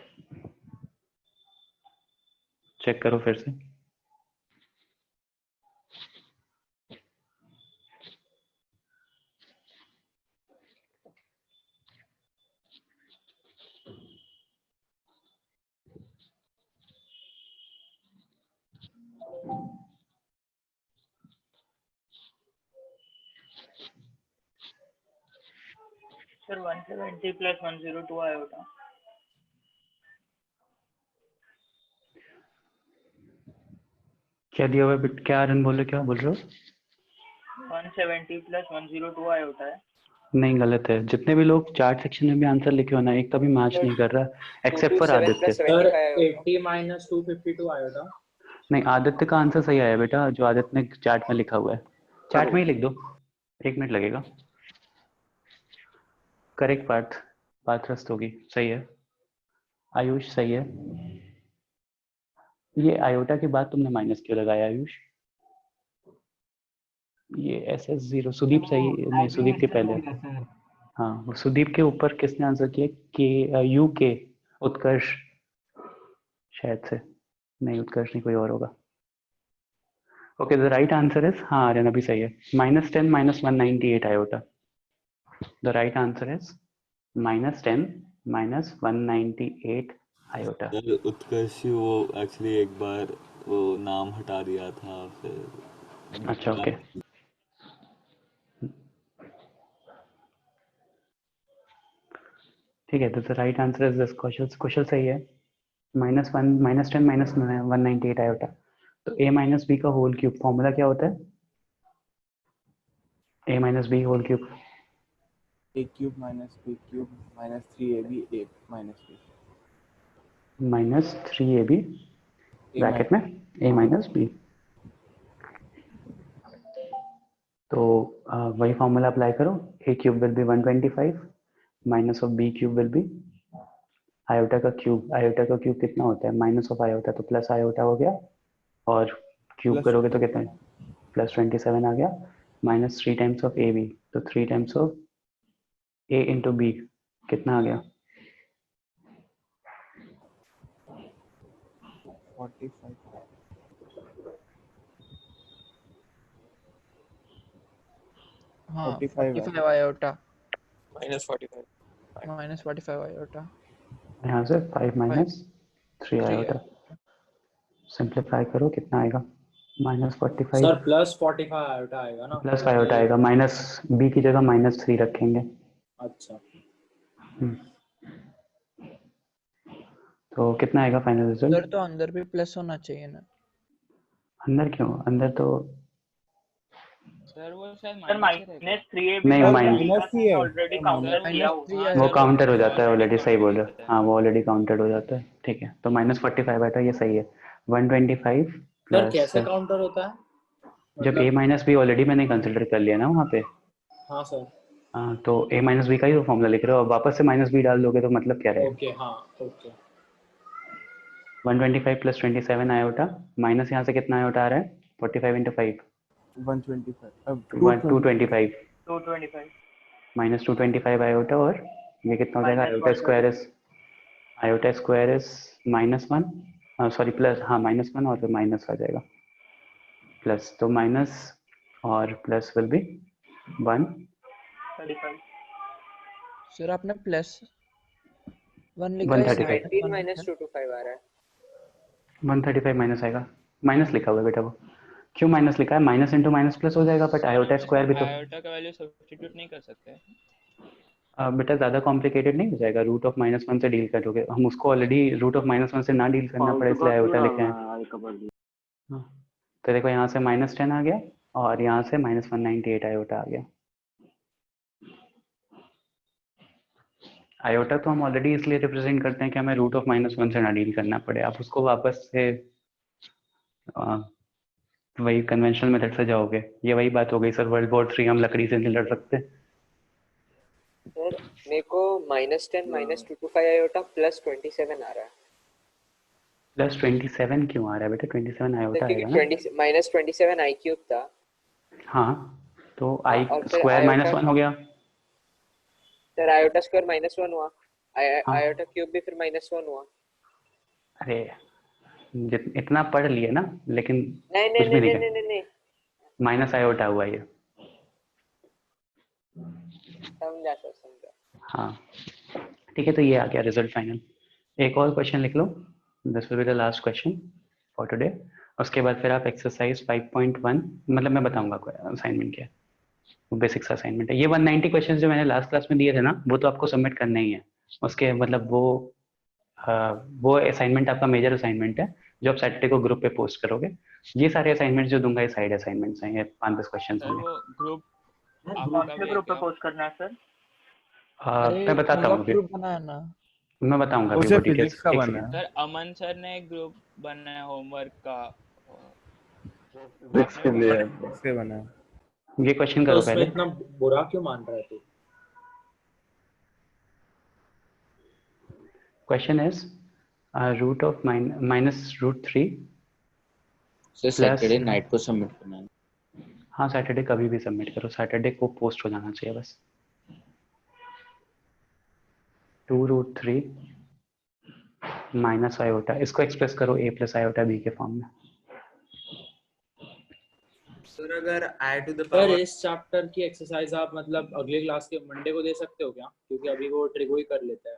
S1: चेक करो फिर से।
S6: Sir 170 plus 102 iota.
S1: क्या दिया हुआ है? क्या रन बोल रहे हो?
S6: 170 प्लस 102 आयोटा है।
S1: नहीं, गलत है। जितने भी लोग चार्ट सेक्शन में भी आंसर लिखे हो ना, एक कभी मैच नहीं कर रहा, except for
S9: 227
S1: Aditya.
S9: plus 75
S5: 80 minus 252 iota.
S1: नहीं, आदित्य का आंसर सही आया बेटा, जो आदित्य ने चार्ट में लिखा हुआ है, चार्ट में ही लिख दो, 1 मिनट लगेगा। करेक्ट पार्थरस्त होगी, सही है। आयुष सही है। ये आयोटा के बाद तुमने माइनस क्यों लगाया आयुष? ये SS0 सुदीप सही नहीं, सुदीप के पहले। हाँ, वो सुदीप के ऊपर किसने आंसर किया? यू के उत्कर्ष शायद से, नहीं उत्कर्ष नहीं, कोई और होगा। Okay, the right answer is, हाँ आर्यन अभी सही है, -10 minus 198 iota. The right answer is -10 minus 198 iota.
S4: Utkarsh वो एक्चुअली एक बार वो नाम हटा दिया था फिर।
S1: अच्छा, ओके। ठीक है, तो the right answer is this. Kushal सही है। -10 माइनस 198 आयोटा। तो a माइनस बी का होल क्यूब फॉर्मूला क्या होता है? a minus b whole cube,
S3: a cube minus b cube minus 3ab a minus b
S1: minus 3ab bracket में a minus b. तो वही फॉर्मूला अप्लाई करो, a cube will be 125 minus of b cube will be iota का cube. Iota का cube कितना होता है? Minus of iota, तो प्लस आयोटा हो गया, और क्यूब करोगे तो कितना? +27 आ गया, minus 3 times of a b, तो 3 times of a into b कितना आ गया?
S3: 45
S15: हाँ
S3: 45
S15: आयोटा
S12: -45
S15: आयोटा।
S1: यहाँ से 5 माइनस 3 आयोटा, सिंप्लीफाई करो कितना आएगा? -45
S5: सर प्लस 45 आयोटा आएगा ना?
S1: प्लस आयोटा आएगा, माइनस बी की जगह -3 रखेंगे।
S5: अच्छा,
S1: तो कितना आएगा फाइनल रिजल्ट?
S15: उधर तो अंदर भी प्लस होना चाहिए ना।
S1: अंदर क्यों? अंदर तो
S6: सर वो शायद -3ab
S1: नहीं,
S6: ऑलरेडी काउंटर किया हुआ है।
S1: वो काउंटर हो जाता है ऑलरेडी, सही बोल रहे हो। हाँ, वो ऑलरेडी काउंटेड हो जाता है। ठीक है, तो -45 आटा ये सही है। 125
S5: सर
S1: प्लस
S5: कैसे काउंटर होता है?
S1: जब a
S5: मतलब
S1: माइनस बी ऑलरेडी मैंने कंसिडर कर लिया ना वहाँ पे,
S5: हाँ सर।
S1: तो a माइनस बी का ही फॉर्मूला लिख रहे हो, अब वापस से माइनस बी डाल दोगे तो मतलब क्या रहेगा?
S5: ओके हाँ ओके।
S1: 125 प्लस 27 आयोटा माइनस यहाँ से कितना आयोटा आ रहा है? 45 इंटू 5 225
S6: 225
S1: माइनस 225 आयोटा, और ये कितना हो जाएगा? Iota square is -1, sorry plus, हाँ -1 और फिर माइनस आ जाएगा प्लस, तो माइनस और प्लस विल बी
S6: 35
S15: सर आपने +1 लिखा है या
S1: 135
S9: 19
S15: -1
S9: माइनस
S15: लिखा है?
S9: 225 आ रहा है।
S1: 135 माइनस आएगा, माइनस लिखा हुआ है बेटा, वो क्यों माइनस लिखा है? माइनस इंटू माइनस प्लस हो जाएगा, बट आयोटा स्क्वायर भी तो
S14: आयोटा का वैल्यू सब्स्टिट्यूट नहीं कर सकते?
S1: बेटा ज़्यादा कॉम्प्लिकेटेड नहीं हो जाएगा? रूट ऑफ -1 से डील करोगे, हम उसको ऑलरेडी रूट ऑफ -1 से ना डील करना पड़े इसलिए आयोटा लिखे हैं। हाँ, तो देखो यहाँ से -10 आ गया और यहाँ से -198 आयोटा आ गया। आयोटा तो हम ऑलरेडी इसलिए रिप्रेजेंट करते हैं कि हमें रूट ऑफ -1 से ना डील करना पड़े, आप उसको वापस से वही कन्वेंशनल मेथड से जाओगे, ये वही बात हो गई सर, वर्ल्ड वॉर 3 हम लकड़ी से नहीं लड़ सकते।
S9: सर मेरे को -10 माइनस 225 आयोटा प्लस 27 आ रहा है।
S1: प्लस 27 क्यों आ रहा है बेटा? 27 आयोटा आएगा ना?
S9: क्योंकि -27 आई क्यूब था।
S1: हाँ, तो आई
S9: और फिर
S1: स्क्वायर
S9: आयोटा
S1: -1 हो गया।
S9: सर आयोटा स्क्वायर -1 हुआ,
S1: हाँ।
S9: आयोटा क्यूब भी फिर -1 हुआ।
S1: अरे इतना पढ़ लिए ना, लेकिन
S9: नहीं
S1: कुछ भी नहीं
S9: नहीं
S1: माइनस आयोटा हुआ ये।
S9: समझा सर समझा।
S1: हाँ ठीक है, तो ये आ गया रिजल्ट फाइनल। एक और क्वेश्चन लिख लो, this will be the last question for today. उसके बाद फिर आप एक्सरसाइज 5.1, मतलब मैं बताऊंगा असाइनमेंट क्या है, वो बेसिक्स असाइनमेंट है। ये 190 क्वेश्चंस जो मैंने लास्ट क्लास में दिए थे ना, वो तो आपको सबमिट करना ही है। उसके मतलब वो असाइनमेंट आपका मेजर असाइनमेंट है जो आप सैटरडे को ग्रुप पे पोस्ट करोगे। ये सारे असाइनमेंट्स जो दूंगा ये साइड असाइनमेंट्स हैं, ये 5-10 क्वेश्चन
S6: सर
S1: होंगे।
S6: वो ग्रुप कौन से ग्रुप पे पोस्ट करना है सर?
S1: मैं बताता हूँ अभी,
S15: ग्रुप बनाया ना।
S1: मैं बताऊंगा अभी
S3: उसे
S1: वो डिटेल्स।
S3: फिजिक्स का
S1: एक
S3: बना
S1: सेकंड।
S14: सर अमन सर ने एक ग्रुप बनाया है होमवर्क का।
S3: फिजिक्स के
S14: आपने
S3: लिए
S14: वो
S3: इससे बना है।
S1: ये क्वेश्चन
S5: तो
S1: करो
S5: उसमें
S1: पहले।
S5: इतना बुरा क्यों मान रहा है तू?
S1: Question is root of -√3
S13: sir
S1: plus,
S13: Saturday night को सबमिट करना है।
S1: हाँ सैटरडे कभी भी सबमिट करो, सैटरडे को पोस्ट हो जाना चाहिए बस। 2√3 माइनस आयोटा, इसको एक्सप्रेस करो a प्लस आयोटा b के फॉर्म में।
S3: सर अगर i to the
S5: sir
S3: power
S5: इस चैप्टर की एक्सरसाइज आप मतलब अगले क्लास के मंडे को दे सकते हो क्या? क्योंकि अभी वो ट्रिगो ही कर लेता है।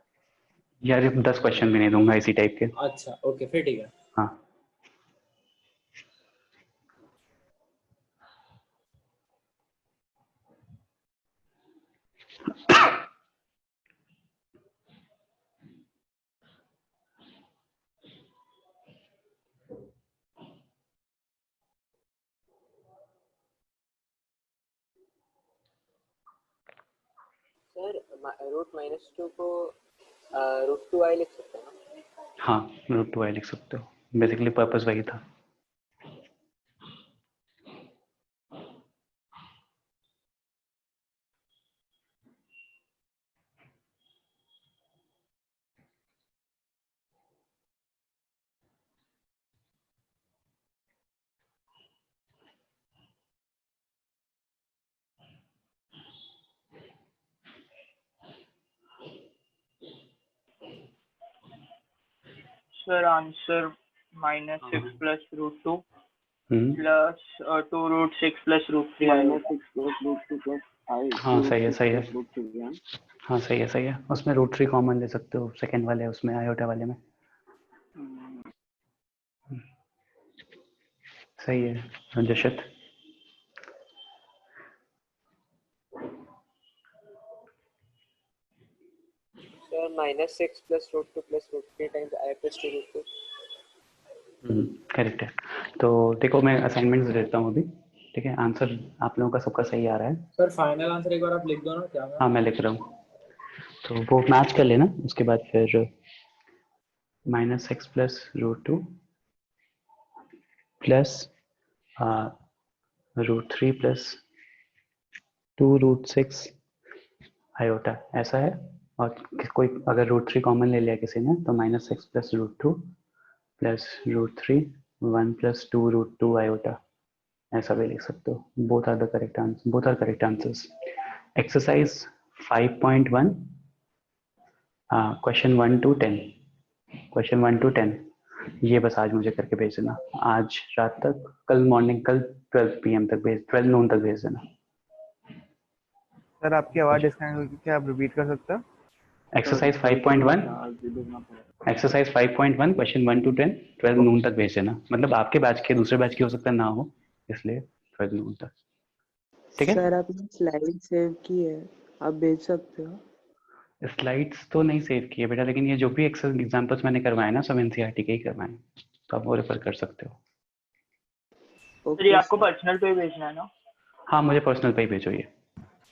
S1: यार ये 10 क्वेश्चन भी नहीं दूंगा इसी टाइप के।
S5: अच्छा ओके फिर ठीक है।
S1: हाँ
S9: सर √-2 को √2i लिख सकते हैं ना?
S1: हाँ, √2i लिख सकते हो, बेसिकली पर्पस वही था।
S6: Sir answer -6 plus √2 plus 2√6 plus √3 आएगा।
S1: हाँ सही है सही है, हाँ सही है सही है। उसमें √3 कॉमन ले सकते हो सेकंड वाले, उसमें आयोटा वाले में। सही है जशत।
S9: Sir -6 plus √2 plus √3 times i plus 2√2।
S1: Correct है। तो देखो मैं असाइनमेंट्स देता हूँ अभी, ठीक है? आंसर आप लोगों का सबका सही आ रहा है।
S5: सर फाइनल आंसर एक बार आप लिख दो ना क्या?
S1: हाँ मैं लिख रहा हूँ, तो वो मैच कर लेना। उसके बाद फिर -6 प्लस √2 प्लस √3 प्लस 2√6 आयोटा, ऐसा है। और कोई अगर √3 कॉमन ले लिया किसी ने तो -6 प्लस √2 प्लस √3 1 प्लस 2√2 आयोटा, ऐसा भी लिख सकते हो। Both are correct answers. Exercise 5.1 question 1 to 10 ये बस आज मुझे करके भेज देना, आज रात तक, कल मॉर्निंग, कल 12 PM तक 12 नून तक भेज देना।
S3: सर आपकी आवाज डिस्कनेक्ट हुई, क्या आप रिपीट कर सकते हो?
S1: एक्सरसाइज 5.1 क्वेश्चन 1 to 10 12 नून तक भेज देना। मतलब आपके बैच के दूसरे बैच की हो सकता है ना हो, इसलिए 12 नून तक, ठीक है।
S15: सर आपने स्लाइड सेव की है, आप भेज सकते हो।
S1: स्लाइड्स तो नहीं सेव किए बेटा, लेकिन ये जो भी एग्जांपल्स मैंने करवाए ना सब NCERT के ही करवाए, तो आप वो रेफर कर सकते हो।
S6: सर ये आपको पर्सनल पे भेजना है ना?
S1: हाँ मुझे पर्सनल पे ही भेजो ये,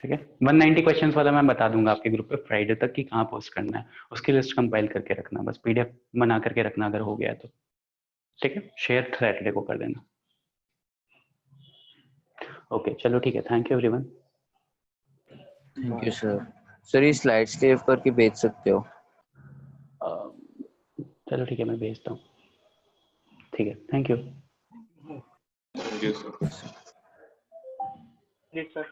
S1: ठीक है। 190 क्वेश्चंस वाला मैं बता दूंगा आपके ग्रुप पे फ्राइडे तक कि कहाँ पोस्ट करना है, उसकी लिस्ट कंपाइल करके रखना, बस PDF बना करके रखना अगर हो गया तो, ठीक है। शेयर सैटरडे को कर देना। ओके चलो ठीक है, thank you everyone.
S13: Thank you sir. Sir ये स्लाइड सेव करके भेज सकते हो?
S1: चलो ठीक है, मैं भेजता हूँ, ठीक है। Thank you.
S4: Thank you sir.
S6: जी सर।